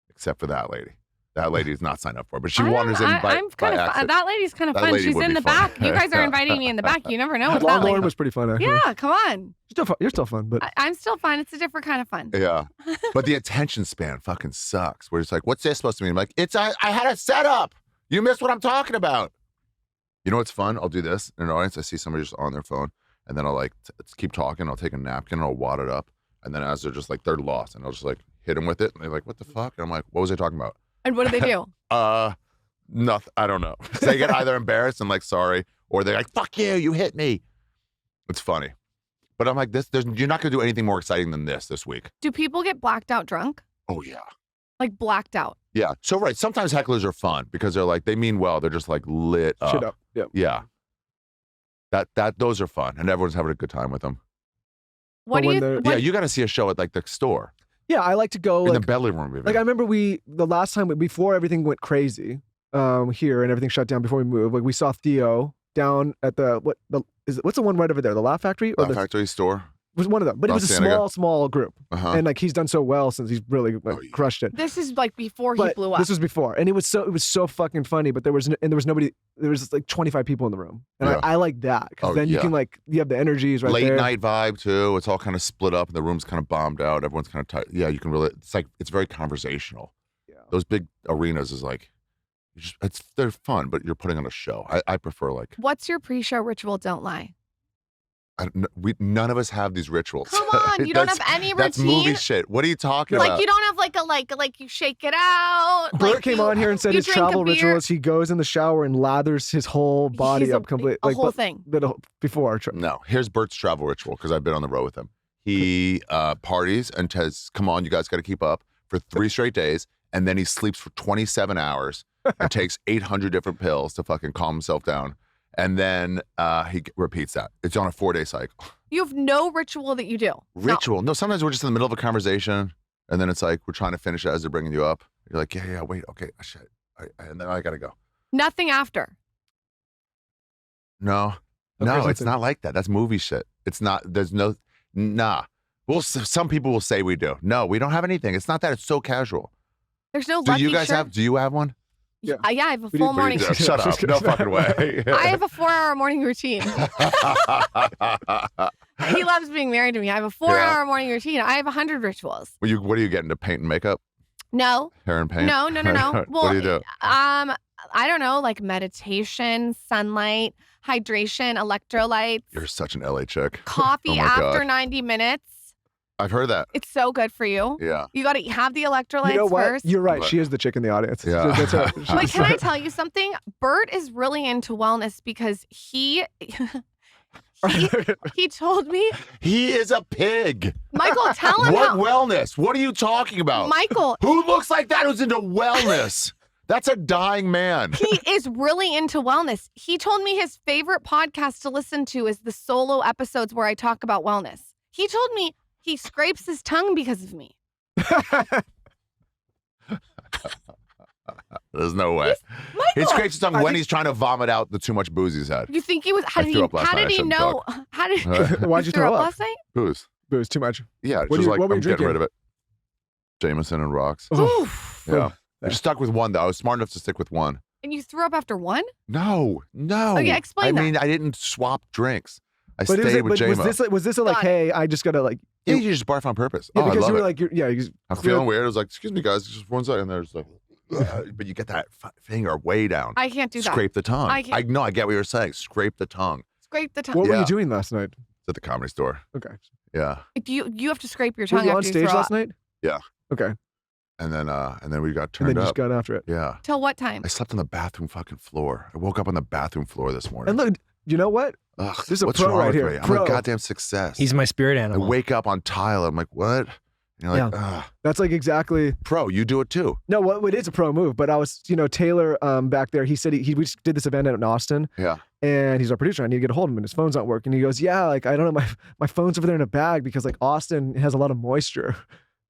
S1: Except for that lady. That lady is not signed up for it. But she wanders in by accident.
S3: That lady's kind of fun. She's in the back. You guys are inviting me in the back. You never know what that lady
S2: was pretty fun, actually.
S3: Yeah, come on.
S2: You're still fun, but
S3: I'm still fun. It's a different kind of fun.
S1: Yeah. But the attention span fucking sucks. Where it's like, what's this supposed to mean? I'm like, I had a setup. You missed what I'm talking about. You know what's fun? I'll do this in an audience. I see somebody just on their phone, and then I'll like keep talking. I'll take a napkin and I'll wad it up. And then as they're just like, they're lost, and I'll just like hit them with it. And they're like, what the fuck? And I'm like, what was I talking about?
S3: And what do they do?
S1: Nothing. I don't know. They get either embarrassed and like sorry, or they're like, "Fuck you, you hit me." It's funny, but I'm like, you're not gonna do anything more exciting than this week.
S3: Do people get blacked out drunk?
S1: Oh yeah.
S3: Like blacked out.
S1: Yeah. So right. Sometimes hecklers are fun because they're like they mean well. They're just like lit up.
S2: Shit up. Yep.
S1: Yeah. Those are fun, and everyone's having a good time with them.
S3: Yeah,
S1: you got to see a show at like the store.
S2: Yeah, I like to go
S1: in the belly room. Even.
S2: Like I remember the last time before everything went crazy here and everything shut down before we moved. Like we saw Theo down at what's the one right over there? The Laugh Factory or
S1: Laugh Factory store?
S2: It was one of them, but it was a small group, and like he's done so well since he's really crushed it.
S3: This is like before he blew up.
S2: This was before, and it was so fucking funny. But there was nobody. There was like 25 people in the room, and I like that because then you can you have the energies right there.
S1: Late night vibe too. It's all kind of split up, and the room's kind of bombed out. Everyone's kind of tight. Yeah, you can really. It's very conversational. Yeah, those big arenas is like, they're fun, but you're putting on a show. I prefer like.
S3: What's your pre-show ritual? Don't lie.
S1: None of us have these rituals.
S3: Come on, you don't have any routine.
S1: That's movie shit. What are you talking about?
S3: Like you don't have like you shake it out.
S2: Bert came on here and said his travel ritual is he goes in the shower and lathers his whole body up completely.
S3: A whole thing.
S2: Before our trip.
S1: No, here's Bert's travel ritual because I've been on the road with him. He parties and says, "Come on, you guys got to keep up," for 3 straight days, and then he sleeps for 27 hours and takes 800 different pills to fucking calm himself down. And then he repeats that. It's on a 4-day cycle. You have no ritual that you do? Ritual? No, sometimes we're just in the middle of a conversation, and then it's like we're trying to finish it as they're bringing you up. You're like, yeah, wait, okay, shit. And then I got to go. Nothing after? No, it's not like that. That's movie shit. It's not, nah. Well, some people will say we do. No, we don't have anything. It's not that. It's so casual. There's no lucky shirt? Do you have one? Yeah, I have a full morning routine. Shut up. No fucking way. I have a 4-hour morning routine. He loves being married to me. I have a 4-hour morning routine. I have 100 rituals. What are you getting to paint and makeup? No. Hair and paint? No. Well, what do you do? I don't know, like meditation, sunlight, hydration, electrolytes. You're such an LA chick. Coffee after 90 minutes. I've heard that.
S3: It's so good for you.
S1: Yeah.
S3: You got to have the electrolytes
S2: You know what?
S3: first.
S2: You're right. She is the chick in the audience.
S1: Yeah.
S2: That's her.
S3: But can I tell you something? Bert is really into wellness because he told me.
S1: He is a pig.
S3: Michael, tell him
S1: What wellness? What are you talking about?
S3: Michael.
S1: Who looks like that who's into wellness? That's a dying man.
S3: He is really into wellness. He told me his favorite podcast to listen to is the solo episodes where I talk about wellness. He told me he scrapes his tongue because of me.
S1: There's no way. He scrapes his tongue when he's trying to vomit out the too much booze he's had.
S3: You think he was? How did he know? How did
S2: Why'd you throw up
S3: last night?
S1: Booze.
S2: Booze too much.
S1: Yeah,
S2: what
S1: just like
S2: what were you
S1: I'm getting
S2: drinking?
S1: rid of it. Jameson and rocks.
S3: Oof.
S1: Yeah. I just stuck with one though. I was smart enough to stick with one.
S3: And you threw up after one?
S1: No.
S3: Oh yeah, explain that.
S1: I mean, I didn't swap drinks. I
S2: But
S1: stayed with JMO.
S2: was this a like, hey, I just gotta like?
S1: Yeah, you just barf on purpose.
S2: Yeah,
S1: I
S2: because
S1: love
S2: you were
S1: it.
S2: like,
S1: I'm feeling weird. I was like, excuse me, guys, just 1 second. There's like, but you get that finger way down.
S3: I can't do that.
S1: Scrape the tongue. I get what you're saying. Scrape the tongue.
S3: Scrape the tongue.
S2: What were you doing last night?
S1: It's at the Comedy Store.
S2: Okay.
S1: Yeah.
S3: Do you have to scrape your tongue
S2: Were you on
S3: after
S2: stage
S3: you throw
S2: last
S3: up?
S2: night?
S1: Yeah.
S2: Okay.
S1: And then we got
S2: And
S1: turned
S2: then you
S1: up.
S2: just got after it.
S1: Yeah.
S3: Till what time?
S1: I slept on the bathroom fucking floor. I woke up on the bathroom floor this morning.
S2: And look, you know what?
S1: Ugh,
S2: This is a
S1: what's
S2: pro
S1: wrong
S2: right
S1: with
S2: here.
S1: me? I'm
S2: Pro.
S1: a goddamn success.
S5: He's my spirit
S1: I
S5: animal.
S1: wake up on tile. I'm like, what? And you're like, ugh.
S2: That's like exactly.
S1: Pro, you do it too.
S2: No, well, it is a pro move. But I was, Taylor back there. He said we just did this event out in Austin.
S1: Yeah.
S2: And he's our producer. I need to get a hold of him, and his phone's not working. He goes, yeah, like I don't know, my phone's over there in a bag because like Austin has a lot of moisture.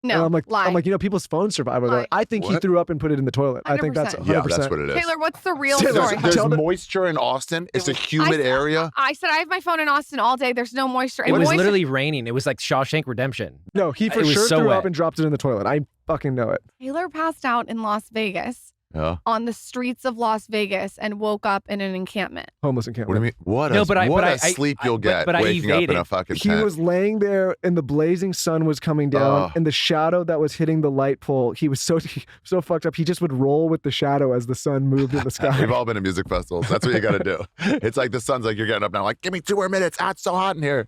S3: No,
S2: and I'm like,
S3: lie.
S2: people's phones survive.
S3: Lie.
S2: I think he
S1: What?
S2: threw up and put it in the toilet. I think that's 100%.
S1: Yeah, that's what it is.
S3: Taylor, what's the real
S2: Taylor,
S3: story?
S1: There's
S2: Tell the-
S1: moisture in Austin. It's a humid area.
S3: I said I have my phone in Austin all day. There's no moisture.
S5: It
S3: And
S5: was
S3: moisture-
S5: literally raining. It was like Shawshank Redemption.
S2: No, he for
S5: It was
S2: sure
S5: so
S2: threw
S5: wet.
S2: up and dropped it in the toilet. I fucking know it.
S3: Taylor passed out in Las Vegas
S1: Yeah.
S3: on the streets of Las Vegas and woke up in an encampment.
S2: Homeless encampment.
S1: What do you mean? What
S5: No,
S1: a,
S5: but I-
S1: what
S5: but
S1: a
S5: I-
S1: sleep
S5: I-
S1: you'll get
S5: but I
S1: waking up in
S5: evaded.
S1: a fucking
S2: He
S1: tent.
S2: was laying there and the blazing sun was coming down and the shadow that was hitting the light pole, he was so fucked up. He just would roll with the shadow as the sun moved in the sky.
S1: We've all been to music festivals. That's what you got to do. It's like the sun's like, you're getting up now. Like, give me 2 more minutes. Ah, it's so hot in here.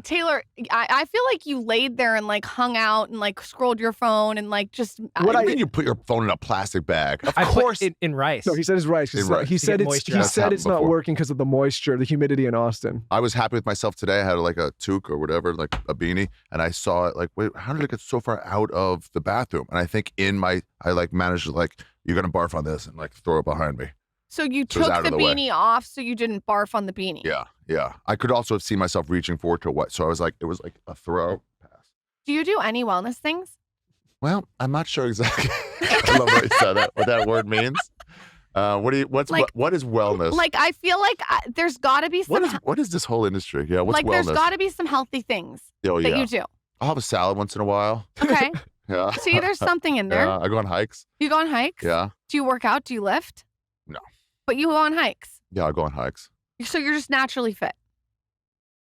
S3: Taylor, I feel like you laid there and like hung out and like scrolled your phone and like just.
S1: What do you mean you put your phone in a plastic bag? Of
S5: I
S1: course.
S5: put it in rice.
S2: No, he said it's rice.
S1: In rice.
S2: He said
S5: get
S2: it's
S5: moisture
S2: he
S5: out.
S2: said it's not
S1: Before.
S2: working because of the moisture, the humidity in Austin.
S1: I was happy with myself today. I had like a toque or whatever, like a beanie, and I saw it like, wait, how did it get so far out of the bathroom? And I think I like managed to like, you're going to barf on this and like throw it behind me.
S3: So you
S1: So it's
S3: took
S1: out
S3: the
S1: of the way.
S3: beanie off so you didn't barf on the beanie.
S1: Yeah. Yeah. I could also have seen myself reaching forward to what. So I was like, it was like a throw pass.
S3: Do you do any wellness things?
S1: Well, I'm not sure exactly. I love what you said that, what that word means. What is wellness?
S3: Like I feel like there's got to be some.
S1: What is this whole industry? Yeah, what's
S3: like
S1: wellness?
S3: there's got to be some healthy things
S1: Oh,
S3: that
S1: yeah.
S3: you do.
S1: I'll have a salad once in a while.
S3: Okay.
S1: Yeah.
S3: See, there's something in there.
S1: Yeah, I go on hikes.
S3: You go on hikes?
S1: Yeah.
S3: Do you work out? Do you lift?
S1: No.
S3: But you go on hikes.
S1: Yeah, I go on hikes.
S3: So you're just naturally fit.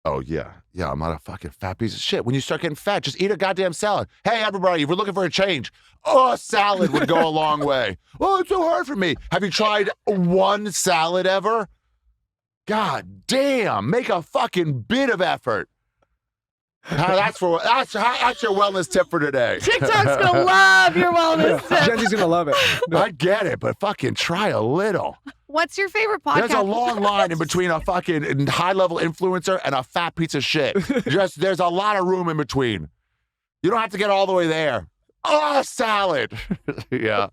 S1: Oh, yeah. Yeah, I'm not a fucking fat piece of shit. When you start getting fat, just eat a goddamn salad. Hey, everybody, if we're looking for a change, a salad would go a long way. Oh, it's so hard for me. Have you tried one salad ever? God damn, make a fucking bit of effort. That's your wellness tip for today.
S3: TikTok's gonna love your wellness tip.
S2: Jenny's gonna love it.
S1: I get it, but fucking try a little.
S3: What's your favorite podcast?
S1: There's a long line in between a fucking high-level influencer and a fat piece of shit. There's a lot of room in between. You don't have to get all the way there. Oh, salad. Yeah.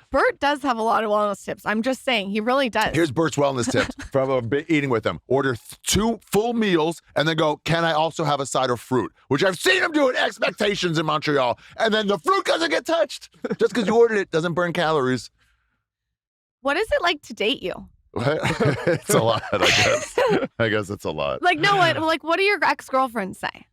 S3: Bert does have a lot of wellness tips. I'm just saying, he really does.
S1: Here's Bert's wellness tips from eating with him. Order 2 full meals and then go, can I also have a side of fruit? Which I've seen him do at Expectations in Montreal. And then the fruit doesn't get touched. Just because you ordered it doesn't burn calories.
S3: What is it like to date you?
S1: It's a lot, I guess. I guess it's a lot.
S3: Like, no, what do your ex-girlfriends say?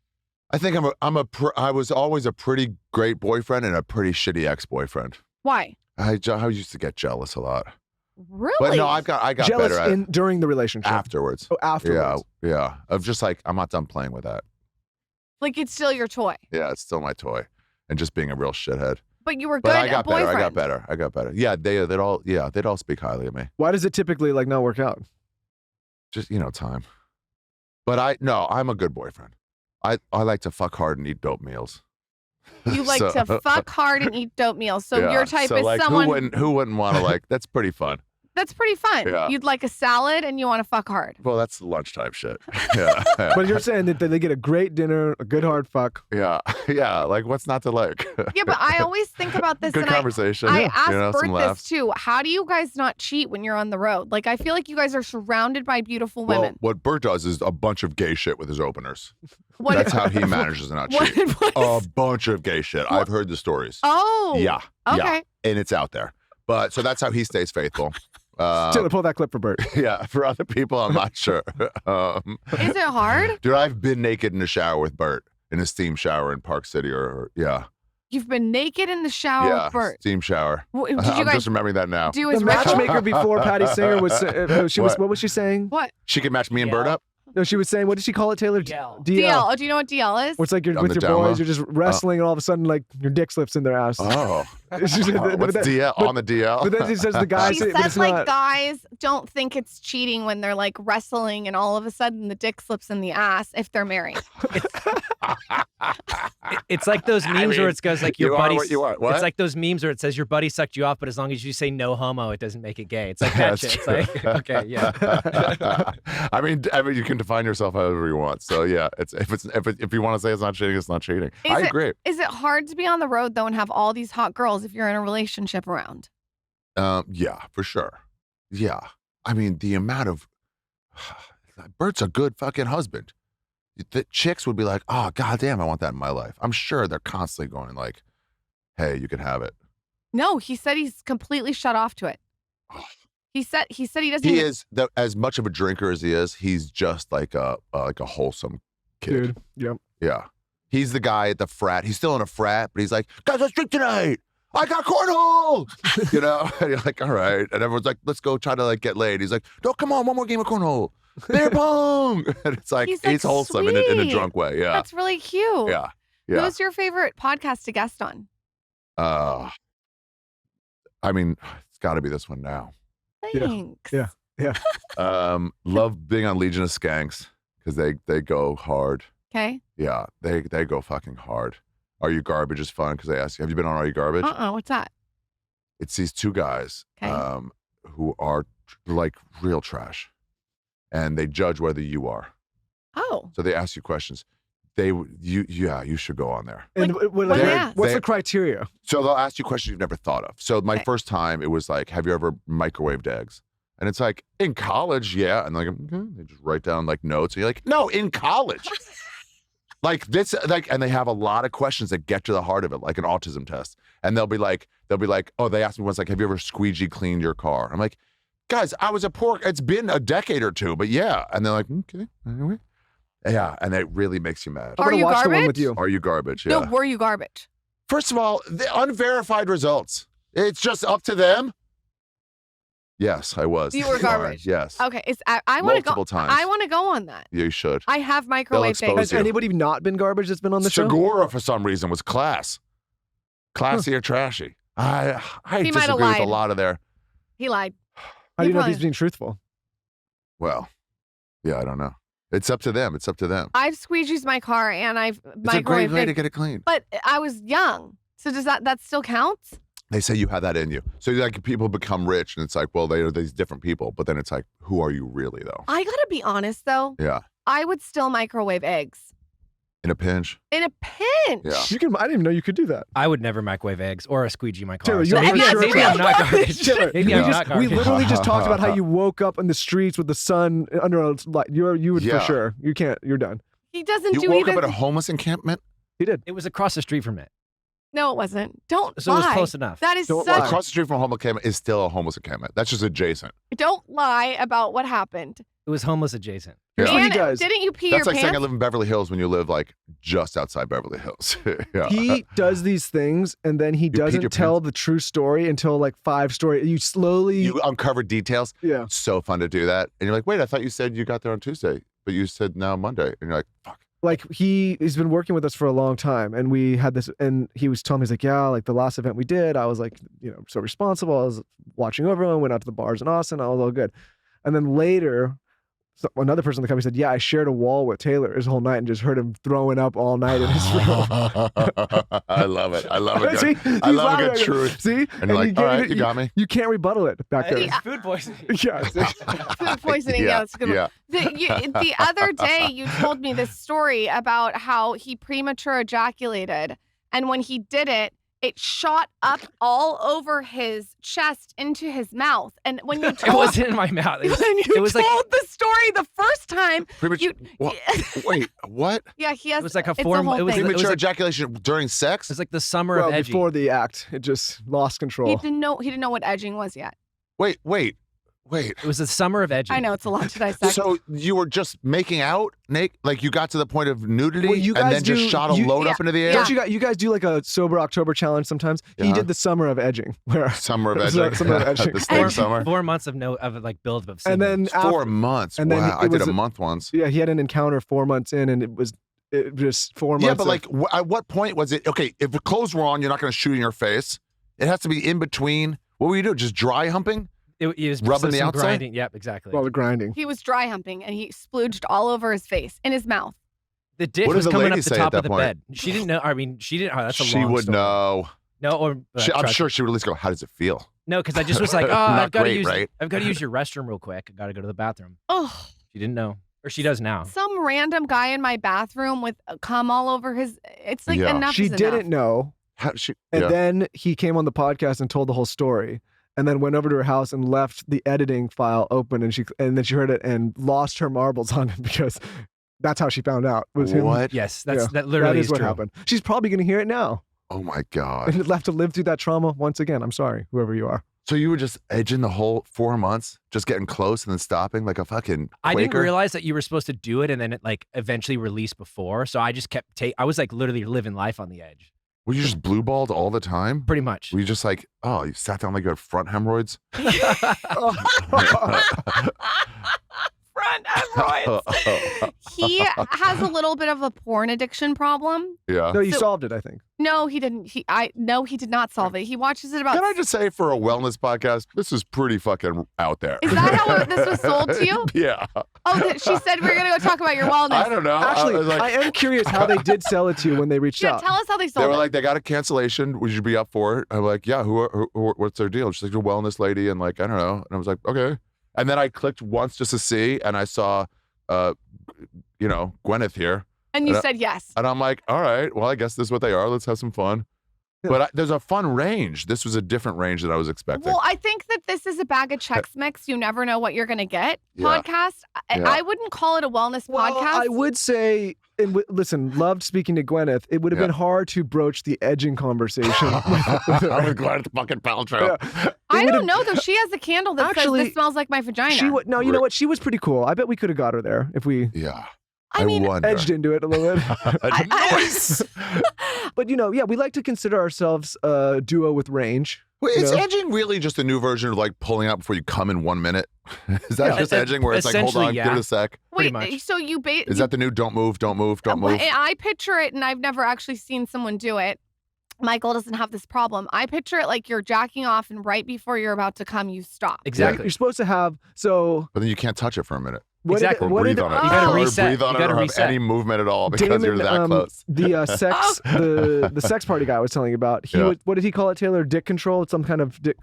S1: I think I was always a pretty great boyfriend and a pretty shitty ex-boyfriend.
S3: Why?
S1: I used to get jealous a lot.
S3: Really?
S1: But no, I got
S2: Jealous
S1: better at
S2: during the relationship.
S1: afterwards.
S2: Oh, afterwards.
S1: Yeah. Of just like, I'm not done playing with that.
S3: Like it's still your toy.
S1: Yeah, it's still my toy. And just being a real shithead.
S3: But you were good
S1: But I got better.
S3: boyfriend.
S1: I got better. Yeah, they'd all speak highly of me.
S2: Why does it typically like not work out?
S1: Just, time. But I'm a good boyfriend. I like to fuck hard and eat dope meals.
S3: You like to fuck hard and eat dope meals. So
S1: yeah,
S3: your type
S1: so
S3: is
S1: like,
S3: someone
S1: who wouldn't want to like? That's pretty fun.
S3: That's pretty fun.
S1: Yeah.
S3: You'd like a salad and you want to fuck hard.
S1: Well, that's lunchtime shit. Yeah.
S2: But you're saying that they get a great dinner, a good hard fuck.
S1: Yeah. Yeah. Like, what's not to like?
S3: Yeah, but I always think about this.
S1: Good
S3: and
S1: conversation.
S3: I asked
S1: some
S3: Bert
S1: laughs.
S3: this too. How do you guys not cheat when you're on the road? Like, I feel like you guys are surrounded by beautiful women.
S1: Well, what Bert does is a bunch of gay shit with his openers.
S3: That's
S1: how he manages to not cheat. A bunch of gay shit. I've heard the stories.
S3: Oh.
S1: Yeah.
S3: Okay.
S1: Yeah. And it's out there. But so that's how he stays faithful.
S2: Taylor, pull that clip for Bert.
S1: Yeah, for other people, I'm not sure.
S3: Is it hard?
S1: Dude, I've been naked in the shower with Bert in a steam shower in Park City, or yeah.
S3: You've been naked in the shower with Bert.
S1: Steam shower.
S3: Did you
S1: I'm
S3: guys
S1: just remembering that now.
S3: do
S2: The
S3: his
S2: matchmaker before Patty Singer was, what was she saying?
S3: What?
S1: She can match me and Bert up?
S2: No, she was saying, what did she call it, Taylor?
S5: DL.
S3: DL. Oh, do you know what DL is?
S2: What's like you're
S1: On
S2: with
S1: the
S2: your
S1: down low?
S2: boys, you're just wrestling, and all of a sudden, like your dick slips in their ass.
S1: Oh.
S2: She said that-
S1: What's
S2: but
S1: DL?
S2: but-
S1: On the DL?
S2: But then she says the guys.
S3: She
S2: but
S3: says
S2: it's
S3: like
S2: not.
S3: guys don't think it's cheating when they're like wrestling and all of a sudden the dick slips in the ass if they're married.
S5: It's like those memes where it goes like your
S1: you
S5: buddy.
S1: are what you are. What?
S5: It's like those memes where it says your buddy sucked you off, but as long as you say no homo, it doesn't make it gay. It's like that
S1: That's
S5: shit. It's
S1: true.
S5: like okay, yeah.
S1: I mean, you can define yourself however you want. So yeah, if you want to say it's not cheating, it's not cheating. I agree.
S3: Is it hard to be on the road though and have all these hot girls if you're in a relationship around?
S1: Yeah, for sure. Yeah, I mean the amount of Bert's a good fucking husband. The chicks would be like, oh goddamn, I want that in my life. I'm sure they're constantly going like, hey, you can have it.
S3: No, he said he's completely shut off to it. He said he doesn't.
S1: He
S3: even...
S1: is as much of a drinker as he is. He's just like a wholesome kid.
S2: Dude, yep.
S1: Yeah. He's the guy at the frat. He's still in a frat, but he's like, guys, let's drink tonight. I got cornhole. You know? And you're like, all right. And everyone's like, let's go try to like get laid. He's like, no, come on, one more game of cornhole. Beer pong. And it's like, he's wholesome in a drunk way. Yeah.
S3: That's really cute.
S1: Yeah. Yeah.
S3: Who's your favorite podcast to guest on?
S1: I mean, it's got to be this one now.
S3: Thanks.
S2: Yeah.
S1: Love being on Legion of Skanks because they go hard.
S3: Okay.
S1: Yeah, they go fucking hard. Are You Garbage is fun because they ask you, have you been on Are You Garbage?
S3: What's that?
S1: It's these two guys who are like real trash, and they judge whether you are.
S3: Oh.
S1: So they ask you questions. You should go on there.
S2: And what's the criteria?
S1: So they'll ask you questions you've never thought of. So my first time, it was like, have you ever microwaved eggs? And it's like, in college, yeah. And like, okay. They just write down like notes. And you're like, no, in college. Like this, like, and they have a lot of questions that get to the heart of it, like an autism test. And they'll be like, oh, they asked me once, like, have you ever squeegee cleaned your car? I'm like, guys, I was it's been a decade or two, but yeah. And they're like, okay, anyway. Yeah, and it really makes you mad.
S3: Are you
S2: watch
S3: garbage?
S2: the one with you.
S1: Are you garbage? Yeah.
S3: No, were you garbage?
S1: First of all, the unverified results. It's just up to them. Yes, I was.
S3: You were garbage.
S1: Yes.
S3: Okay, I want to go.
S1: Multiple times.
S3: I want to go on that.
S1: You should.
S3: I have microwave
S1: expose
S3: eggs.
S2: Has anybody not been garbage that's been on the show?
S1: Segura, for some reason, was classy or trashy. I
S3: He might have
S1: disagree with a
S3: lied.
S1: lot of their.
S3: He lied.
S2: How do you know if
S3: probably-
S2: he's being truthful?
S1: Well, yeah, I don't know. It's up to them. It's up to them.
S3: I've squeegeed my car and I've
S1: It's a great
S3: microwaved
S1: way to
S3: eggs,
S1: get it clean.
S3: but I was young, so does that still counts?
S1: They say you have that in you. So like people become rich, and it's like, well, they are these different people, but then it's like, who are you really though?
S3: I gotta be honest though.
S1: Yeah.
S3: I would still microwave eggs
S1: In a pinch.
S3: in a pinch.
S1: Yeah.
S2: I didn't even know you could do that.
S5: I would never microwave eggs or a squeegee my car.
S2: Taylor,
S5: So
S2: you're
S5: maybe,
S2: for sure
S5: maybe I'm not
S3: garbage.
S5: garbage.
S2: Taylor,
S5: Maybe I'm not
S2: we
S5: garbage.
S2: literally just talked about how you woke up in the streets with the sun under a light. You would
S1: Yeah.
S2: for sure. You can't. You're done.
S3: He doesn't
S1: You
S3: do
S1: woke
S3: either.
S1: up at a homeless encampment?
S2: He did.
S5: It was across the street from it,
S3: No, it wasn't. Don't
S5: so it
S3: lie.
S5: was close enough.
S3: That is
S2: Don't
S3: such.
S2: lie.
S1: Across the street from a homeless encampment is still a homeless encampment. That's just adjacent.
S3: Don't lie about what happened.
S5: It was homeless adjacent.
S2: Here's
S1: Yeah.
S2: what he
S3: And
S2: does.
S3: didn't you pee
S1: That's
S3: your
S1: like saying I
S3: pants?
S1: live in Beverly Hills when you live like just outside Beverly Hills. Yeah.
S2: He does these things, and then he
S1: peed your
S2: doesn't tell
S1: pants?
S2: the true story until like 5 stories. You slowly.
S1: You uncover details.
S2: Yeah.
S1: So fun to do that. And you're like, wait, I thought you said you got there on Tuesday, but you said now Monday. And you're like, fuck.
S2: Like he's been working with us for a long time, and we had this, and he was telling me, he's like, yeah, like the last event we did, I was like, so responsible. I was watching over everyone, went out to the bars in Austin, I was all good. And then later, another person in the company said, yeah, I shared a wall with Taylor his whole night and just heard him throwing up all night in his room.
S1: I love it. I love it.
S2: See,
S1: I love a good truth.
S2: See?
S1: And you're like, all right, you got me.
S2: You can't rebuttal it back there.
S5: It's food poisoning.
S2: Yeah.
S3: Food poisoning. Yeah, that's a good one. The other day, you told me this story about how he premature ejaculated. And when he did it, it shot up all over his chest into his mouth. And when you told,
S5: it wasn't in my mouth. It was
S3: told the story the first time.
S1: Wait, what?
S3: Yeah, he has.
S5: It was like a
S3: form.
S5: It was
S1: premature
S5: like,
S1: ejaculation during sex.
S5: It was like the summer of edging.
S2: Before the act, it just lost control.
S3: He didn't know what edging was yet.
S1: Wait.
S5: It was the summer of edging.
S3: I know, it's a lot to dissect.
S1: So you were just making out, Nick? Like you got to the point of nudity and then just shot a load up into the air?
S2: Don't you guys do like a sober October challenge sometimes? Yeah. He did the summer of edging.
S1: Summer of edging.
S2: Summer of edging.
S1: The spring summer.
S5: 4 months of like build of
S2: and then
S1: 4 months. And wow, I did a month once.
S2: Yeah, he had an encounter 4 months in, and it just 4 months.
S1: Yeah, but like at what point was it? Okay, if the clothes were on, you're not going to shoot in your face. It has to be in between. What were you doing? Just dry humping?
S5: It was
S1: rubbing the outside?
S5: Grinding. Yep, exactly.
S2: Well, the grinding.
S3: He was dry humping and he splooged all over his face, in his mouth.
S5: The dick was coming up the top of the bed. She didn't know. I mean, she didn't. Oh, that's a long story.
S1: She would know.
S5: No, or
S1: I'm sure she would at least go, how does it feel?
S5: No, because I just was like, oh, I've got to use your restroom real quick. I got to go to the bathroom.
S3: Oh.
S5: She didn't know. Or she does now.
S3: Some random guy in my bathroom with cum all over his. It's like enough.
S2: She didn't know. Then he came on the podcast and told the whole story. And then went over to her house and left the editing file open, and then she heard it and lost her marbles on it because that's how she found out. Was him.
S1: What?
S5: Yes, that literally is
S2: what
S5: true.
S2: happened. She's probably going to hear it now.
S1: Oh my God!
S2: And left to live through that trauma once again. I'm sorry, whoever you are.
S1: So you were just edging the whole 4 months, just getting close and then stopping like a fucking Quaker?
S5: I didn't realize that you were supposed to do it and then it like eventually released before. So I just kept I was like literally living life on the edge.
S1: Were you just blue balled all the time?
S5: Pretty much.
S1: Were you just like, oh, you sat down like you had front hemorrhoids?
S3: Front hemorrhoids. He has a little bit of a porn addiction problem.
S1: Yeah.
S2: No, you solved it, I think.
S3: No, he didn't. He did not solve it. He watches it about.
S1: Can I just say, for a wellness podcast, this is pretty fucking out there.
S3: Is that how this was sold to you?
S1: Yeah.
S3: Oh, she said we were gonna go talk about your wellness.
S1: I don't know.
S2: Actually, I am curious how they did sell it to you when they reached out.
S3: Tell us how they sold it.
S1: They were like, they got a cancellation. Would you be up for it? I'm like, yeah. What's their deal? She's like, a wellness lady, and like, I don't know. And I was like, okay. And then I clicked once just to see, and I saw, Gwyneth here.
S3: And you said yes.
S1: And I'm like, all right, well, I guess this is what they are. Let's have some fun. Yeah. But there's a fun range. This was a different range than I was expecting.
S3: Well, I think that this is a bag of Chex Mix. You never know what you're going to get. Podcast. I wouldn't call it a wellness podcast.
S2: I would say, listen, loved speaking to Gwyneth. It would have been hard to broach the edging conversation.
S1: I would Gwyneth fucking Paltrow.
S3: Yeah. I don't know, though. She has a candle that says, this smells like my vagina.
S2: You know what? She was pretty cool. I bet we could have got her there if we...
S1: Yeah.
S3: I mean,
S2: edged into it a little bit. But, we like to consider ourselves a duo with range.
S1: Wait, is edging really just a new version of like pulling out before you come in 1 minute? Is that just edging where it's like, hold on, give it a sec?
S3: Wait, so
S1: is that the new don't move?
S3: I picture it, and I've never actually seen someone do it. Michael doesn't have this problem. I picture it like you're jacking off, and right before you're about to come, you stop.
S5: Exactly.
S2: You're supposed to have, But
S1: then you can't touch it for a minute.
S5: Exactly.
S1: Or breathe on it.
S5: You gotta reset.
S1: Breathe on it or have any movement at all because you're that close.
S2: The sex, the sex party guy I was telling you about. What did he call it, Taylor? Dick control? It's some kind of dick.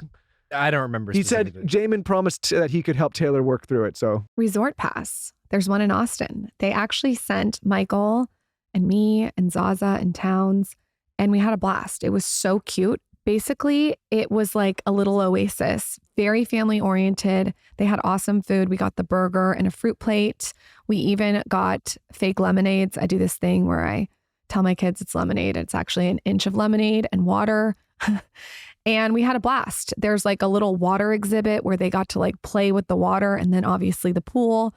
S5: I don't remember.
S2: He said Jamin promised that he could help Taylor work through it. So
S4: Resort Pass. There's one in Austin. They actually sent Michael and me and Zaza and Towns, and we had a blast. It was so cute. Basically, it was like a little oasis, very family oriented. They had awesome food. We got the burger and a fruit plate. We even got fake lemonades. I do this thing where I tell my kids it's lemonade. It's actually an inch of lemonade and water. And we had a blast. There's like a little water exhibit where they got to like play with the water, and then obviously the pool.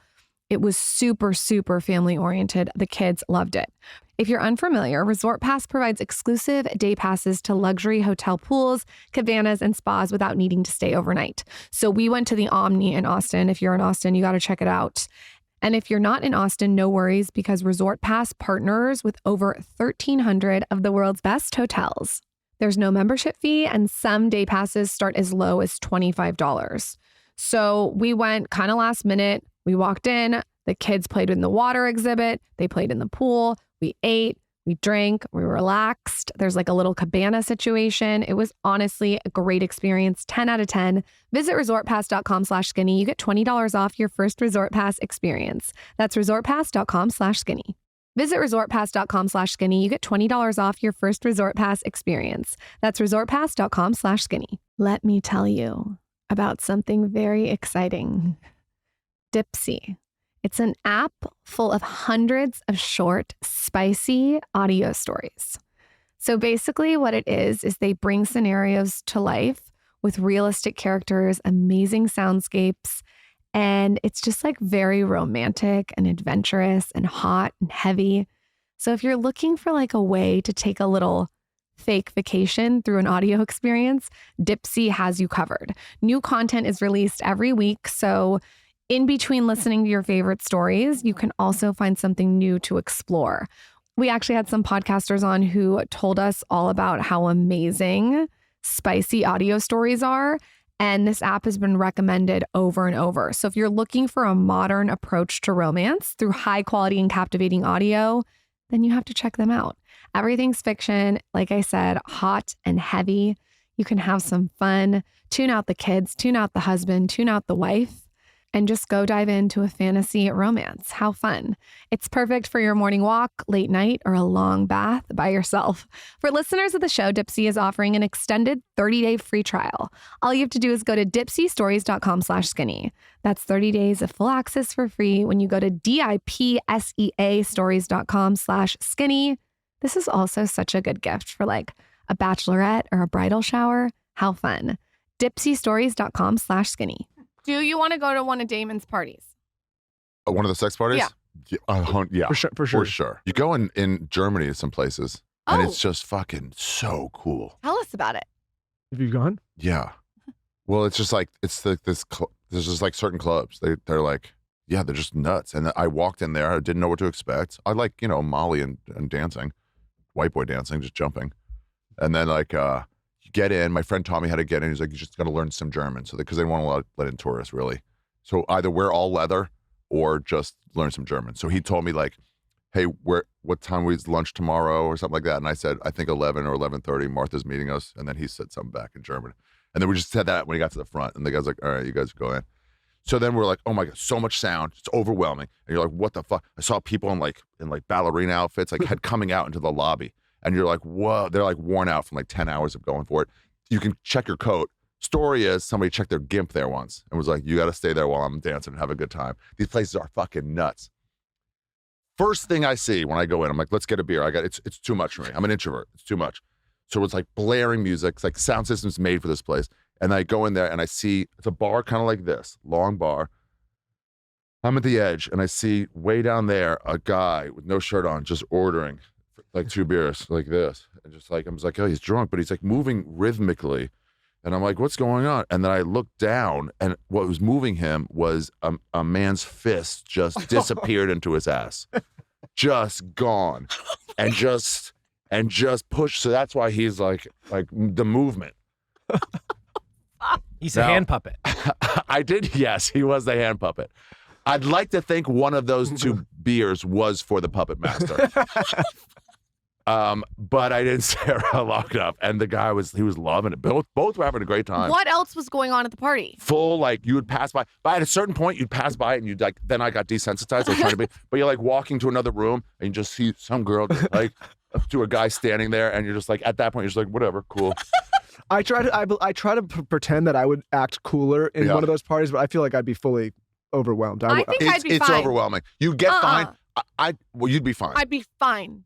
S4: It was super, super family oriented. The kids loved it. If you're unfamiliar, Resort Pass provides exclusive day passes to luxury hotel pools, cabanas, and spas without needing to stay overnight. So we went to the Omni in Austin. If you're in Austin, you got to check it out. And if you're not in Austin, no worries, because Resort Pass partners with over 1,300 of the world's best hotels. There's no membership fee, and some day passes start as low as $25. So we went kind of last minute. We walked in, The kids played in the water exhibit. They played in the pool. We ate. We drank, we relaxed. There's like a little cabana situation. It was honestly a great experience. 10 out of 10. Visit resortpass.com/skinny. You get $20 off your first Resort Pass experience. That's resortpass.com/skinny. Visit resortpass.com/skinny. You get $20 off your first Resort Pass experience. That's resortpass.com/skinny. Let me tell you about something very exciting. Dipsea. It's an app full of hundreds of short, spicy audio stories. So basically what it is they bring scenarios to life with realistic characters, amazing soundscapes, and it's just like very romantic and adventurous and hot and heavy. So if you're looking for like a way to take a little fake vacation through an audio experience, Dipsea has you covered. New content is released every week, so in between listening to your favorite stories, you can also find something new to explore. We actually had some podcasters on who told us all about how amazing spicy audio stories are. And this app has been recommended over and over. So if you're looking for a modern approach to romance through high quality and captivating audio, then you have to check them out. Everything's fiction. Like I said, hot and heavy. You can have some fun, tune out the kids, tune out the husband, tune out the wife, and just go dive into a fantasy romance. How fun. It's perfect for your morning walk, late night, or a long bath by yourself. For listeners of the show, Dipsea is offering an extended 30-day free trial. All you have to do is go to dipseastories.com/skinny. That's 30 days of full access for free when you go to DIPSEA stories.com/skinny. This is also such a good gift for like a bachelorette or a bridal shower. How fun. dipseastories.com/skinny.
S3: Do you want to go to one of Damon's parties?
S1: One of the sex parties? Yeah. For sure. You go in Germany to some places, and it's just fucking so cool.
S3: Tell us about it.
S2: Have you gone?
S1: Yeah. Well, it's just like, there's just like certain clubs. They're like, yeah, they're just nuts. And I walked in there. I didn't know what to expect. I like, Molly and dancing, white boy dancing, just jumping. And then like, get in. My friend taught me how to get in. He's like, you just got to learn some German. So because they don't want to let in tourists, really. So either wear all leather or just learn some German. So he told me like, hey, what time is lunch tomorrow or something like that. And I said, I think 11 or 11:30. Martha's meeting us. And then he said something back in German. And then we just said that when he got to the front. And the guy's like, all right, you guys go in. So then we're like, oh my God, so much sound. It's overwhelming. And you're like, what the fuck? I saw people in ballerina outfits, like head coming out into the lobby. And you're like, whoa, they're like worn out from like 10 hours of going for it. You can check your coat. Story is somebody checked their gimp there once and was like, you got to stay there while I'm dancing and have a good time. These places are fucking nuts. First thing I see when I go in, I'm like, let's get a beer. It's too much for me. I'm an introvert. It's too much. So it's like blaring music. It's like sound system's made for this place. And I go in there and I see it's a bar kind of like this, long bar. I'm at the edge and I see way down there a guy with no shirt on just ordering like 2 beers like this. And just like, I was like, oh, he's drunk, but he's like moving rhythmically. And I'm like, what's going on? And then I looked down and what was moving him was a man's fist just disappeared into his ass. Just gone. And just pushed. So that's why he's like the movement.
S5: He's a hand puppet.
S1: Yes, he was the hand puppet. I'd like to think one of those 2 beers was for the puppet master. But I didn't stare long enough, and the guy he was loving it. Both were having a great time.
S3: What else was going on at the party?
S1: Full, like you would pass by. But at a certain point, you'd pass by, and you'd like. Then I got desensitized. I was trying to be, but you're like walking to another room, and you just see some girl just, like to a guy standing there, and you're just like, at that point, you're just like, whatever, cool.
S2: I try to pretend that I would act cooler in one of those parties, but I feel like I'd be fully overwhelmed.
S3: I think I'd be fine.
S1: It's overwhelming. You get fine. You'd be fine.
S3: I'd be fine.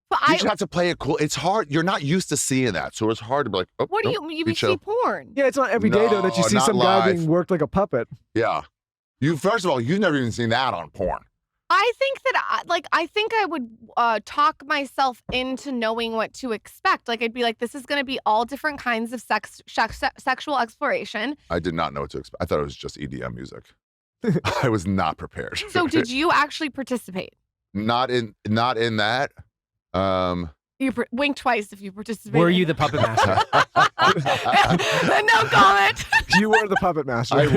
S1: But you just have to play it cool. It's hard. You're not used to seeing that, so it's hard to be like, oh,
S3: what do you see porn?
S2: Yeah, it's not every day though that you see some guy being worked like a puppet.
S1: Yeah. First of all, you've never even seen that on porn.
S3: I think that I think I would talk myself into knowing what to expect. Like I'd be like, this is going to be all different kinds of sexual exploration. I did not know what to expect. I thought it was just EDM music. I was not prepared. So did you actually participate? Not in that. You wink twice if you participated.
S5: Were you the puppet master?
S3: No comment.
S2: You were the puppet master.
S1: I would.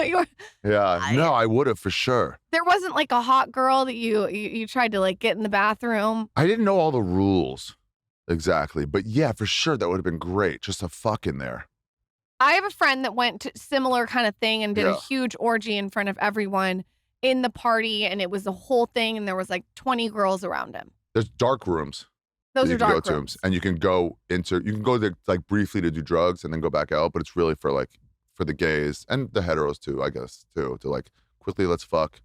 S3: You were.
S1: I would have for sure.
S3: There wasn't like a hot girl that you tried to like get in the bathroom.
S1: I didn't know all the rules exactly, but yeah, for sure that would have been great. Just a fuck in there.
S3: I have a friend that went to similar kind of thing and did a huge orgy in front of everyone in the party, and it was a whole thing, and there was like 20 girls around him.
S1: There's dark rooms.
S3: Those are dark rooms.
S1: And you can go there like briefly to do drugs and then go back out, but it's really for the gays and the heteros too, I guess, too, to like quickly let's fuck.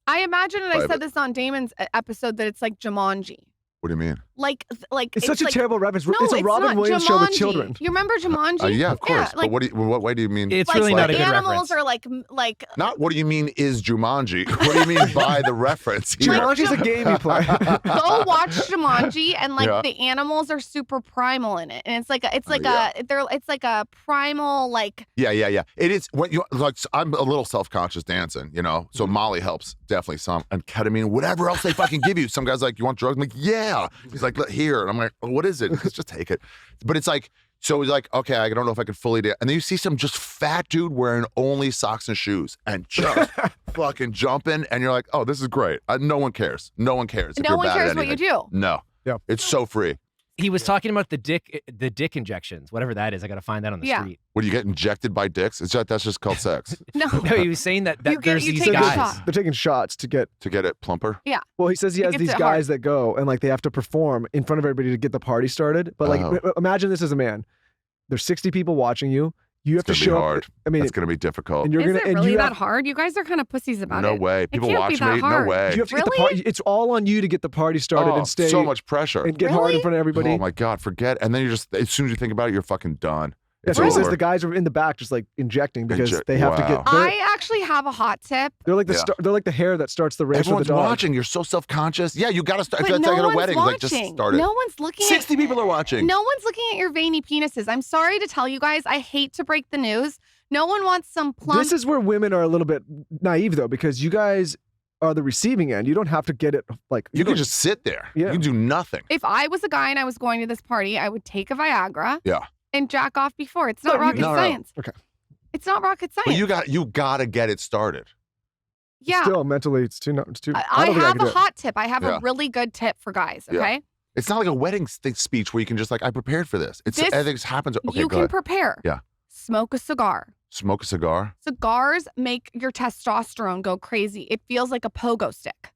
S3: I imagine, and I said this on Damon's episode, that it's like Jumanji.
S1: What do you mean?
S3: Like
S2: it's such a terrible reference.
S3: No,
S2: it's a Robin Williams show with children.
S3: You remember Jumanji?
S1: Yeah, of course.
S3: Yeah, like,
S1: but what way do you mean?
S5: It's really not a good
S3: animals
S5: reference.
S3: Are like.
S1: Not what do you mean is Jumanji? What do you mean by the reference?
S2: Jumanji's a game you play.
S3: Go watch Jumanji, and like the animals are super primal in it, and it's like a primal like.
S1: Yeah. It is when you like. I'm a little self-conscious dancing, so Molly helps definitely some, and ketamine, whatever else they fucking give you. Some guy's like, you want drugs? I'm like, yeah. He's like, here, and I'm like, what is it? Let's just take it. But it's like, so it's like, okay, I don't know if I could fully do it. And then you see some just fat dude wearing only socks and shoes and just fucking jumping, and you're like, oh, this is great. No one cares. No one cares.
S3: No one cares what you do.
S1: No. Yeah. It's so free.
S5: He was talking about the dick injections, whatever that is. I got to find that on the street.
S1: When you get injected by dicks, that's just called sex.
S3: No,
S5: he was saying that there's these guys.
S2: They're taking shots to get
S1: it plumper.
S3: Yeah.
S2: Well, he says he has these guys that go and like they have to perform in front of everybody to get the party started. But like, imagine this as a man. There's 60 people watching you. You have to show
S1: hard. I mean, it's going to be difficult.
S3: And is it really that hard? You guys are kind of pussies about it.
S1: No way. People watch me. No way.
S2: You have to get the party. It's all on you to get the party started and stay.
S1: So much pressure.
S2: And get hard in front of everybody.
S1: Oh my God, forget. And then you just, as soon as you think about it, you're fucking done.
S2: Yeah, so he says the guys are in the back just like injecting because they have to get.
S3: I actually have a hot tip.
S2: They're like they're like the hair that starts the race.
S1: Everyone's
S2: with the dog.
S1: watching. You're so self-conscious. Yeah, you got to start.
S3: But
S1: It's like at a wedding.
S3: Watching.
S1: Like just start it.
S3: No one's looking.
S1: 60 people are watching.
S3: No one's looking at your veiny penises. I'm sorry to tell you guys. I hate to break the news. No one wants some plump.
S2: This is where women are a little bit naive though, because you guys are the receiving end. You don't have to get it like
S1: you can just sit there. Yeah. You can do nothing.
S3: If I was a guy and I was going to this party, I would take a Viagra.
S1: Yeah.
S3: And jack off before. It's not rocket science.
S2: Okay.
S3: It's not rocket science.
S1: But you got to get it started.
S3: Yeah.
S2: Still, mentally, it's too.
S3: I have a hot tip. I have a really good tip for guys. Okay. Yeah.
S1: It's not like a wedding speech where you can just like, I prepared for this. Everything happens. Okay,
S3: you can prepare.
S1: Yeah.
S3: Smoke a cigar.
S1: Smoke a cigar?
S3: Cigars make your testosterone go crazy. It feels like a pogo stick.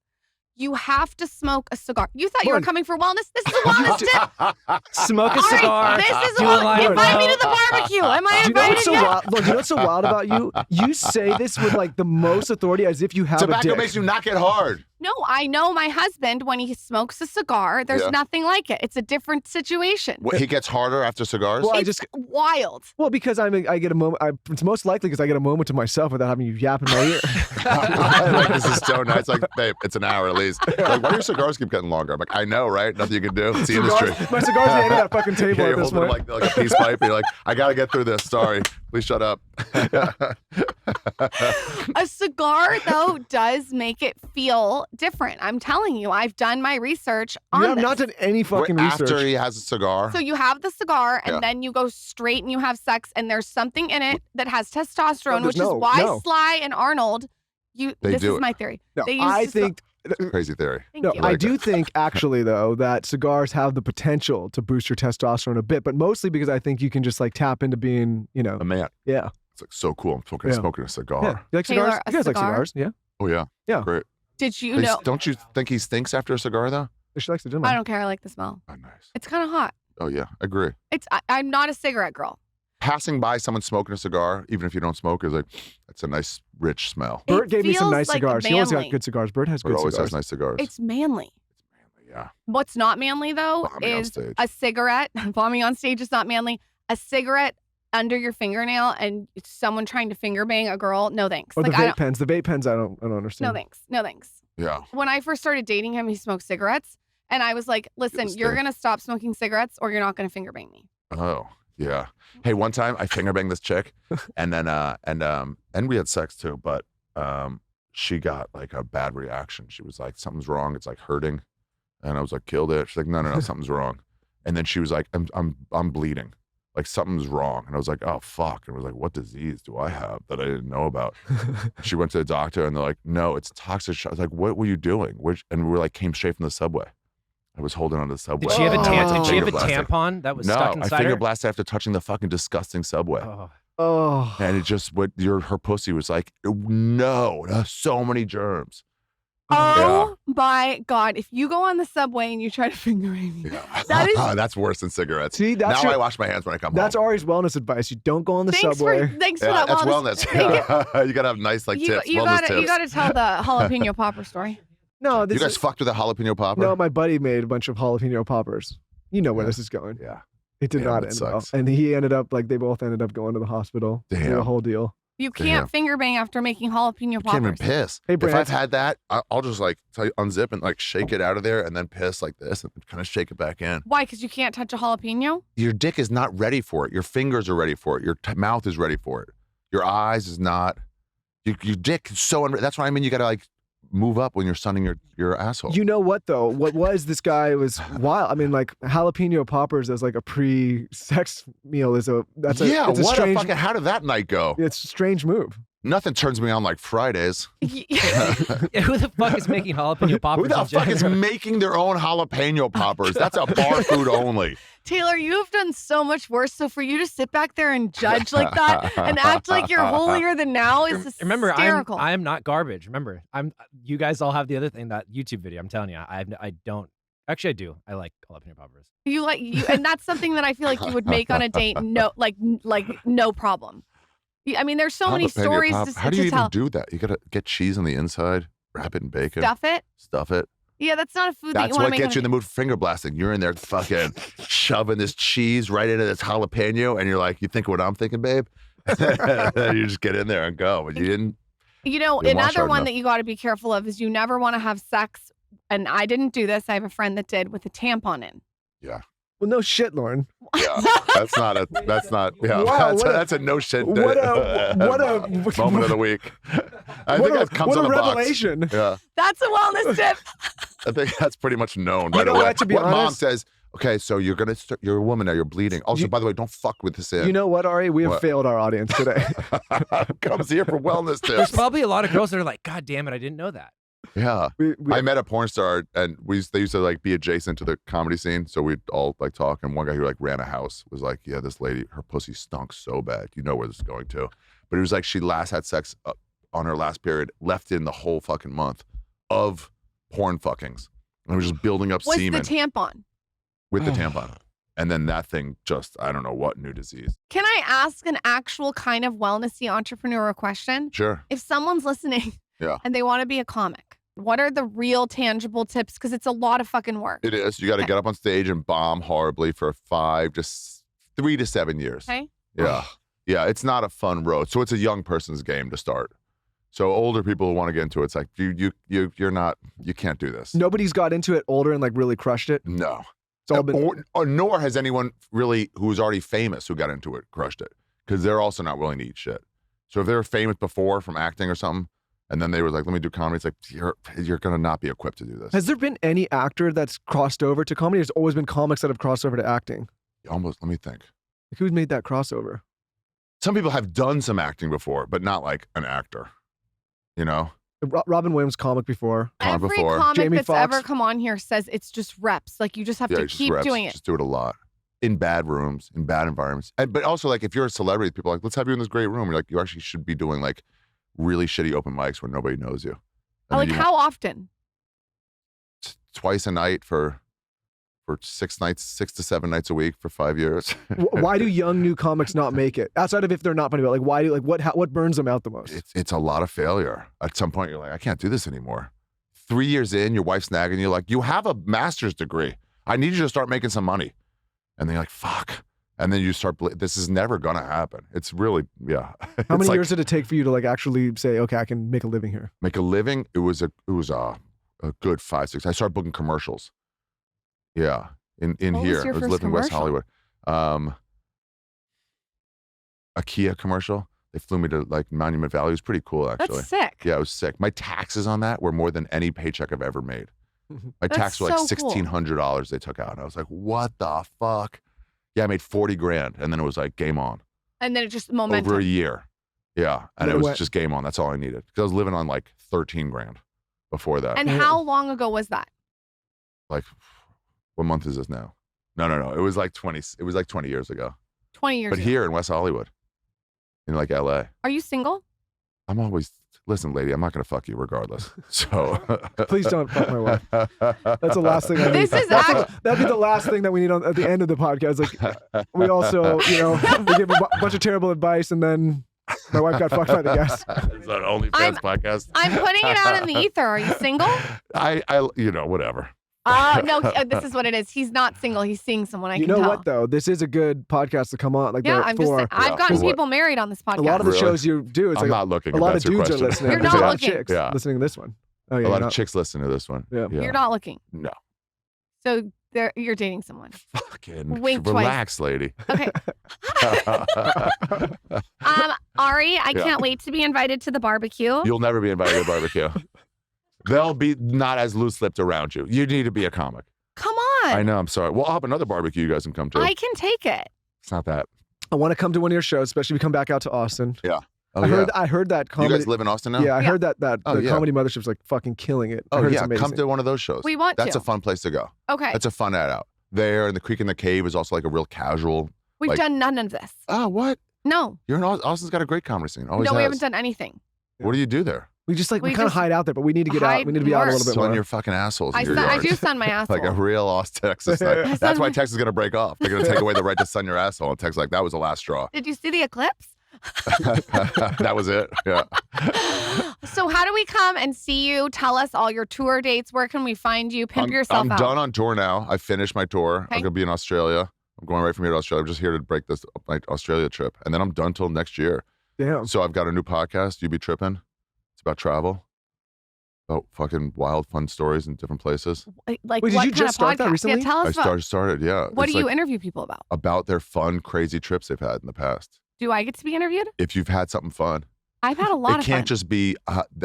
S3: You have to smoke a cigar. You thought you were coming for wellness? This is a wellness tip.
S5: Smoke a cigar.
S3: This is a wellness. Invite me to the barbecue. Am I invited yet?
S2: Do you know what's so wild about you? You say this with like the most authority as if you have
S1: Tobacco
S2: a dick.
S1: makes you not get hard.
S3: No, I know my husband, when he smokes a cigar, there's nothing like it. It's a different situation.
S1: What, he gets harder after cigars?
S2: Well,
S3: it's wild.
S2: Well, because I get a moment. It's most likely because I get a moment to myself without having you yap in my ear.
S1: Like, this is so nice. Like, babe, it's an hour at least. Like, why do your cigars keep getting longer? I'm like, I know, right? Nothing you can do. It's the industry.
S2: My cigar's at the end of that fucking table at this point.
S1: Like a peace pipe. You're like, I got to get through this. Sorry. Please shut up.
S3: A cigar, though, does make it feel different. I'm telling you, I've done my research on this.
S2: I've not done any fucking research.
S1: After he has a cigar.
S3: So you have the cigar, and then you go straight and you have sex, and there's something in it that has testosterone, which is why Sly and Arnold, this is my theory.
S2: No, I think...
S1: Crazy theory.
S2: No, I do think actually though that cigars have the potential to boost your testosterone a bit, but mostly because I think you can just like tap into being,
S1: a man.
S2: Yeah.
S1: It's like so cool. I'm smoking a cigar.
S2: Yeah. You like cigars?
S3: Taylor,
S2: you guys like cigars? Yeah.
S1: Oh yeah.
S2: Yeah.
S1: Great.
S3: Did you know?
S1: Don't you think he stinks after a cigar though?
S2: She likes to do.
S3: I don't care. I like the smell.
S1: Oh, nice.
S3: It's kind of hot.
S1: Oh yeah, I agree.
S3: I'm not a cigarette girl.
S1: Passing by someone smoking a cigar, even if you don't smoke, is like, it's a nice, rich smell.
S2: Bert gave me some nice cigars. He always got good cigars. Bert has good cigars.
S1: Always has nice cigars.
S3: It's manly.
S1: Yeah.
S3: What's not manly, though, is a cigarette. Bombing on stage is not manly. A cigarette under your fingernail and someone trying to finger bang a girl, no thanks.
S2: Or the vape pens. The vape pens, I don't understand.
S3: No thanks. No thanks.
S1: Yeah.
S3: When I first started dating him, he smoked cigarettes. And I was like, listen, you're going to stop smoking cigarettes or you're not going to finger bang me.
S1: Oh. Yeah. Hey, one time I finger banged this chick, and then and we had sex too, but she got like a bad reaction. She was like, something's wrong. It's like hurting, And I was like, killed it. She's like, no, something's wrong. And then she was like, I'm bleeding. Like something's wrong. And I was like, oh, fuck. And I was like, what disease do I have that I didn't know about? She went to the doctor and they're like, no, it's toxic shock. I was like, what were you doing? And we were like, came straight from the subway. I was holding onto the subway.
S5: Did she have a tampon that was stuck inside her?
S1: I finger blasted after touching the fucking disgusting subway.
S2: Oh.
S1: And it just, her pussy was like, no, so many germs.
S3: Oh my God. If you go on the subway and you try to finger me,
S1: that's worse than cigarettes.
S2: See, now
S1: I wash my hands when I come home.
S2: That's Ari's wellness advice. You don't go on the subway.
S3: Thanks for that
S1: that's
S3: wellness.
S1: You got to have nice tips.
S3: You got to tell the jalapeno popper story.
S2: No,
S1: you guys fucked with a jalapeno popper?
S2: No, my buddy made a bunch of jalapeno poppers. You know where this is going.
S1: Yeah.
S2: It did not end well. And he ended up, they both ended up going to the hospital. Damn. The whole deal.
S3: You can't finger bang after making jalapeno poppers.
S1: Can't even piss. Hey, if I've had that, I'll just unzip and shake it out of there and then piss like this and kind of shake it back in.
S3: Why? Because you can't touch a jalapeno?
S1: Your dick is not ready for it. Your fingers are ready for it. Your mouth is ready for it. Your eyes is not. Your dick is so that's what I mean. You got to move up when you're sunning your asshole.
S2: You know what though? What was this guy was wild. I mean, jalapeno poppers as a pre-sex meal is a strange.
S1: How did that night go?
S2: It's a strange move.
S1: Nothing turns me on like Fridays.
S5: Who the fuck is making jalapeno poppers?
S1: Who the fuck is making their own jalapeno poppers? That's a bar food only.
S3: Taylor, you have done so much worse. So for you to sit back there and judge like that and act like you're holier than now is hysterical.
S5: I am not garbage. Remember, you guys all have the other thing, that YouTube video. I'm telling you, I don't. Actually, I do. I like jalapeno poppers.
S3: And that's something that I feel like you would make on a date. No, no problem. I mean, there's so many stories to tell.
S1: How do you even do that? You got to get cheese on the inside, wrap it in bacon.
S3: Stuff it. Yeah, that's not a food that you want to make.
S1: That's what gets you in the mood for finger blasting. You're in there fucking shoving this cheese right into this jalapeno, and you're like, you think what I'm thinking, babe? You just get in there and go. But you didn't.
S3: Another one that you got to be careful of is you never want to have sex. And I didn't do this. I have a friend that did, with a tampon in.
S1: Yeah.
S2: Well, no shit, Lauren.
S1: Yeah, that's not. Yeah,
S2: wow,
S1: that's a no shit.
S2: What a
S1: moment of the week. I think that comes on the
S2: revelation.
S1: Box. Yeah,
S3: that's a wellness tip.
S1: I think that's pretty much known right away.
S2: To be honest,
S1: mom says, okay, so you're a woman now. You're bleeding. Also, by the way, don't fuck with this in.
S2: You know what, Ari? We have failed our audience today.
S1: Comes here for wellness tips.
S5: There's probably a lot of girls that are like, God damn it, I didn't know that.
S1: Yeah, I met a porn star, and they used to be adjacent to the comedy scene, so we'd all talk. And one guy who ran a house was like, "Yeah, this lady, her pussy stunk so bad. You know where this is going to." But it was like she last had sex on her last period, left in the whole fucking month of porn fuckings, and it was just building up semen.
S3: With the tampon.
S1: With the tampon, and then that thing I don't know what new disease.
S3: Can I ask an actual kind of wellnessy entrepreneur question?
S1: Sure.
S3: If someone's listening.
S1: Yeah.
S3: And they want to be a comic, what are the real tangible tips? Because it's a lot of fucking work.
S1: It is. You got to get up on stage and bomb horribly for 3 to 7 years.
S3: Okay.
S1: Yeah. Yeah. It's not a fun road. So it's a young person's game to start. So older people who want to get into it, it's like you're not, you can't do this.
S2: Nobody's got into it older and really crushed it.
S1: No. It's all been... nor has anyone really who was already famous who got into it crushed it, because they're also not willing to eat shit. So if they were famous before from acting or something, and then they were like, let me do comedy. It's like, you're going to not be equipped to do this.
S2: Has there been any actor that's crossed over to comedy? There's always been comics that have crossed over to acting.
S1: Almost, let me think.
S2: Who's made that crossover?
S1: Some people have done some acting before, but not like an actor, you know?
S2: Robin Williams comic before.
S3: Every comic Jamie that's Foxx. Ever come on here says it's just reps. Like you just have to keep doing it.
S1: Just do it a lot. In bad rooms, in bad environments. But also if you're a celebrity, people are like, let's have you in this great room. You're like, you actually should be doing really shitty open mics where nobody knows you.
S3: How often?
S1: Twice a night for 6 to 7 nights a week for 5 years.
S2: Why do young new comics not make it? Outside of if they're not funny, but why do what burns them out the most?
S1: It's a lot of failure. At some point, you're like, I can't do this anymore. 3 years in, your wife's nagging you like, you have a master's degree. I need you to start making some money. And then you're like, fuck. And then you start, this is never going to happen. It's really, yeah.
S2: How many years did it take for you to actually say, okay, I can make a living here?
S1: Make a living? It was a good 5, 6. I started booking commercials. Yeah. In here. I was living in West Hollywood. A Kia commercial. They flew me to Monument Valley. It was pretty cool, actually.
S3: That's sick.
S1: Yeah, it was sick. My taxes on that were more than any paycheck I've ever made. My tax were like
S3: so cool.
S1: $1,600 they took out. And I was like, what the fuck? Yeah, I made 40 grand. And then it was like game on.
S3: And then it just momentum.
S1: Over a year. Yeah. And it was just game on. That's all I needed. Because I was living on like 13 grand before that.
S3: And how long ago was that?
S1: Like, what month is this now? No. It was like 20 years ago.
S3: 20 years
S1: But
S3: ago.
S1: here in West Hollywood, in like LA.
S3: Are you single?
S1: I'm always, listen, lady, I'm not going to fuck you regardless. So.
S2: Please don't fuck my wife. That's the last thing I need.
S3: This is
S2: that'd be the last thing that we need at the end of the podcast. Like, we also, we give a bunch of terrible advice and then my wife got fucked by the guest.
S1: It's an OnlyFans podcast.
S3: I'm putting it out in the ether. Are you single?
S1: I whatever.
S3: No, this is what it is. He's not single. He's seeing someone. I can tell.
S2: You know what though? This is a good podcast to come on. Like,
S3: yeah, I'm just saying, I've gotten people married on this podcast.
S2: A lot of the shows you do, it's
S1: I'm
S2: like
S1: not looking.
S2: A lot of dudes are listening.
S3: You're
S2: There's
S3: not
S2: a lot of
S3: looking.
S2: chicks listening to this one. Oh, yeah,
S1: a lot of chicks listen to this one.
S2: Yeah.
S3: You're not looking.
S1: No.
S3: So you're dating someone.
S1: Fucking
S3: Wink
S1: relax, lady.
S3: Okay. Ari, I can't wait to be invited to the barbecue.
S1: You'll never be invited to the barbecue. They'll be not as loose-lipped around you. You need to be a comic.
S3: Come on.
S1: I know. I'm sorry. We'll have another barbecue you guys can come to.
S3: I can take it.
S1: It's not that.
S2: I want to come to one of your shows, especially if you come back out to Austin.
S1: Yeah.
S2: Oh, I heard that comedy.
S1: You guys live in Austin now?
S2: Yeah, I heard that the Comedy Mothership's like fucking killing it.
S1: Oh yeah, come to one of those shows.
S3: We want
S1: That's a fun place to go.
S3: Okay.
S1: That's a fun night out. There, and the Creek in the Cave is also like a real casual.
S3: We've done none of this.
S1: Oh, what?
S3: No.
S1: You're in Austin's got a great comedy scene. Always
S3: no,
S1: has.
S3: we haven't done anything.
S1: What do you do there?
S2: We just like we kind of hide out there, but we need to get out. We need to be out a little bit more.
S1: Sun your fucking assholes.
S3: I do sun my asshole.
S1: Like a real Austin, Texas. That's why Texas is gonna break off. They're gonna take away the right to sun your asshole. And Texas like that was the last straw.
S3: Did you see the eclipse?
S1: That was it. Yeah.
S3: So how do we come and see you? Tell us all your tour dates. Where can we find you? Pimp yourself out.
S1: I'm done on tour now. I finished my tour. I'm gonna be in Australia. I'm going right from here to Australia. I'm just here to break this my Australia trip, and then I'm done till next year.
S2: Damn.
S1: So I've got a new podcast. You Be Trippin'. It's about travel. About fucking wild, fun stories in different places.
S3: Like,
S2: wait,
S3: what
S2: did you just start that recently?
S3: Yeah, tell us.
S1: I started. Yeah.
S3: What do you interview people about?
S1: About their fun, crazy trips they've had in the past.
S3: Do I get to be interviewed?
S1: If you've had something fun.
S3: I've had a lot of fun.
S1: It can't just be,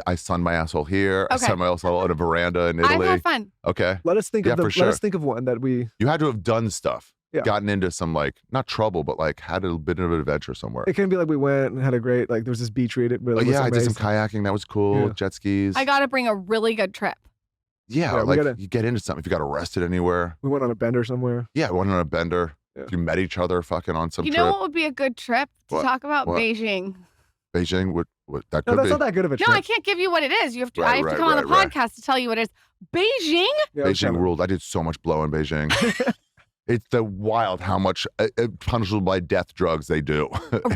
S1: I sunned my asshole here. I sunned my asshole on a veranda in Italy.
S3: I've had fun.
S1: Okay.
S2: Let us think let us think of one that we.
S1: You had to have done stuff.
S2: Yeah.
S1: Gotten into some like, not trouble, but like had a bit of an adventure somewhere.
S2: It can be like we went and had a great, like there was this beach read.
S1: I did some kayaking. That was cool. Yeah. Jet skis.
S3: I got to bring a really good trip.
S1: Yeah, like you get into something. If you got arrested anywhere.
S2: We went on a bender somewhere.
S1: Yeah, we went on a bender. Yeah. If you met each other fucking on some trip.
S3: You know what would be a good trip to talk about? Beijing.
S1: Beijing would that could
S2: no, that's
S1: be.
S2: not that good of a trip.
S3: No, I can't give you what it is. You have to. I have to come on the podcast to tell you what it is. Beijing.
S2: Yeah,
S1: Beijing ruled. I did so much blow in Beijing. It's the wild how much punishable by death drugs they do.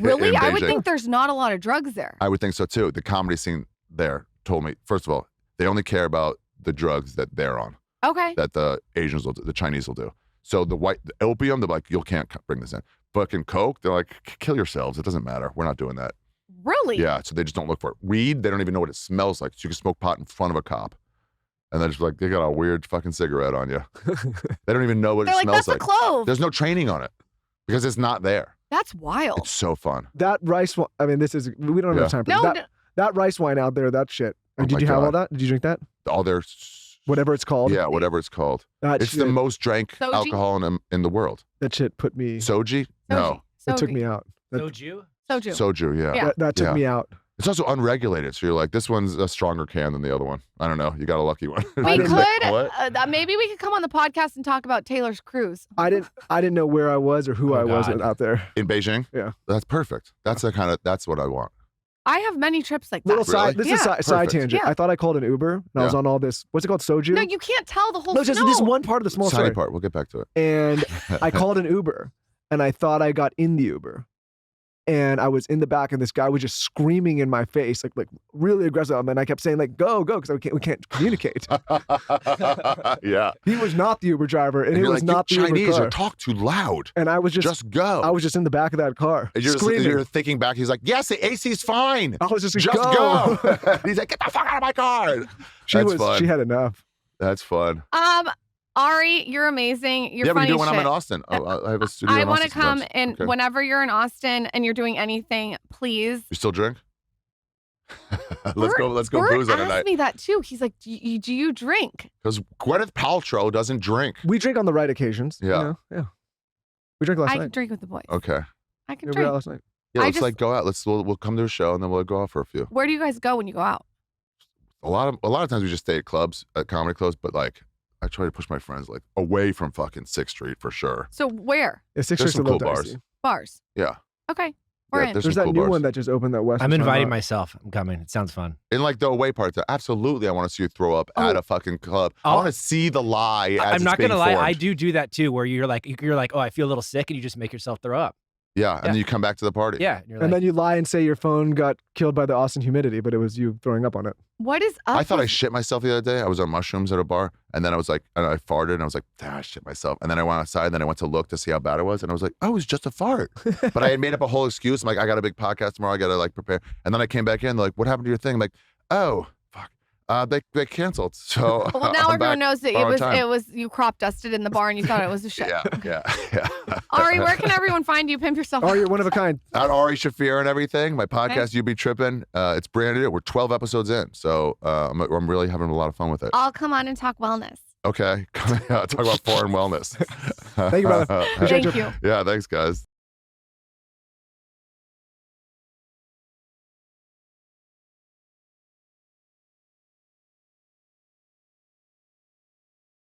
S3: Really? I would think there's not a lot of drugs there.
S1: I would think so too. The comedy scene there told me, first of all, they only care about the drugs that they're on.
S3: Okay.
S1: That the Asians will do, the Chinese will do. So the opium, they're like, you can't bring this in. Fucking coke, they're like, kill yourselves. It doesn't matter. We're not doing that.
S3: Really?
S1: Yeah. So they just don't look for it. Weed, they don't even know what it smells like. So you can smoke pot in front of a cop. And they're just like, they got a weird fucking cigarette on you. They don't even know what it smells like.
S3: That's a clove.
S1: There's no training on it because it's not there.
S3: That's wild.
S1: It's so fun.
S2: That rice wine, I mean, we don't have time for that rice wine out there, that shit. Did you have all that? Did you drink that?
S1: All their...
S2: Whatever it's called.
S1: Yeah, whatever it's called. It's the most drank alcohol in the world.
S2: That shit put me...
S1: Soji? No.
S2: It took me out.
S5: Soju?
S1: Soju, yeah.
S2: That took me out.
S1: It's also unregulated, so you're like, this one's a stronger can than the other one. I don't know. You got a lucky one.
S3: We could, maybe we could come on the podcast and talk about Taylor's cruise.
S2: I didn't know where I was or who I was out there.
S1: In Beijing?
S2: Yeah.
S1: That's perfect. That's that's what I want.
S3: I have many trips like that.
S2: This is a side tangent. Yeah. I thought I called an Uber and I was on all this. What's it called? Soju?
S3: No, you can't tell the whole
S2: No, just this one part of the small
S1: story. Part. We'll get back to it.
S2: And I called an Uber and I thought I got in the Uber. And I was in the back, and this guy was just screaming in my face, like really aggressive. And I kept saying, like, go, because we can't communicate.
S1: Yeah.
S2: He was not the Uber driver, and it was not the
S1: Chinese
S2: Uber car.
S1: Or talk too loud.
S2: And I was just
S1: go.
S2: I was just in the back of that car,
S1: and
S2: screaming.
S1: You're thinking back. He's like, yes, the AC's fine.
S2: I was just
S1: go. He's like, get the fuck out of my car. Fun.
S2: She had enough.
S1: That's fun.
S3: Ari, you're amazing. You're
S1: funny
S3: we do
S1: when I'm in Austin. I have a studio.
S3: I want to come, and whenever you're in Austin and you're doing anything, please.
S1: You still drink? let's go
S3: Bert
S1: booze on a night.
S3: asked me that too. He's like, do you drink?
S1: Because Gwyneth Paltrow doesn't drink.
S2: We drink on the right occasions.
S1: Yeah.
S2: Yeah. We drank last
S3: I
S2: night.
S3: can drink with the boys.
S1: Okay.
S3: I can
S2: We were
S3: drink.
S2: out last night.
S1: Yeah, let's like go out. We'll come to a show and then we'll go out for a few.
S3: Where do you guys go when you go out?
S1: A lot of times we just stay at clubs, at comedy clubs, but like I try to push my friends like away from fucking 6th Street for sure.
S3: So where?
S2: Yeah, 6th
S1: There's
S2: Street's a
S1: some
S2: little
S1: cool
S2: dicey.
S1: bars.
S3: Bars.
S1: Yeah.
S3: Okay. We're in.
S1: There's
S2: There's
S1: some
S2: that
S1: cool
S2: new
S1: bars.
S2: one that just opened that West.
S5: I'm
S2: which
S5: inviting
S2: not-
S5: myself. I'm coming. It sounds fun.
S1: In like the away part, absolutely, I want to see you throw up at a fucking club. I want to see the lie. As
S5: I'm not
S1: going
S5: gonna
S1: to
S5: lie. I do that too, where you're like, oh, I feel a little sick, and you just make yourself throw up.
S1: Yeah, and then you come back to the party.
S5: Yeah,
S2: and then you lie and say your phone got killed by the Austin humidity, but it was you throwing up on it.
S3: What is up?
S1: I thought I shit myself the other day. I was on mushrooms at a bar, and then I was like, and I farted, and I was like, I shit myself. And then I went outside, and then I went to look to see how bad it was, and I was like, oh, it was just a fart. But I had made up a whole excuse. I'm like, I got a big podcast tomorrow. I got to like prepare. And then I came back in. They're like, what happened to your thing? I'm like, oh, fuck. They canceled. So
S3: well, now everyone knows that it was you crop dusted in the bar and you thought it was a shit.
S1: Yeah.
S3: Ari, where can everyone find you? Pimp yourself.
S2: Ari, you're one of a kind.
S1: At Ari Shaffir and everything. My podcast, You Be Trippin'. It's brand new. We're 12 episodes in. So I'm really having a lot of fun with it.
S3: I'll come on and talk wellness.
S1: Okay. Talk about foreign wellness.
S2: Thank you, brother.
S3: Thank you.
S1: Yeah, thanks, guys.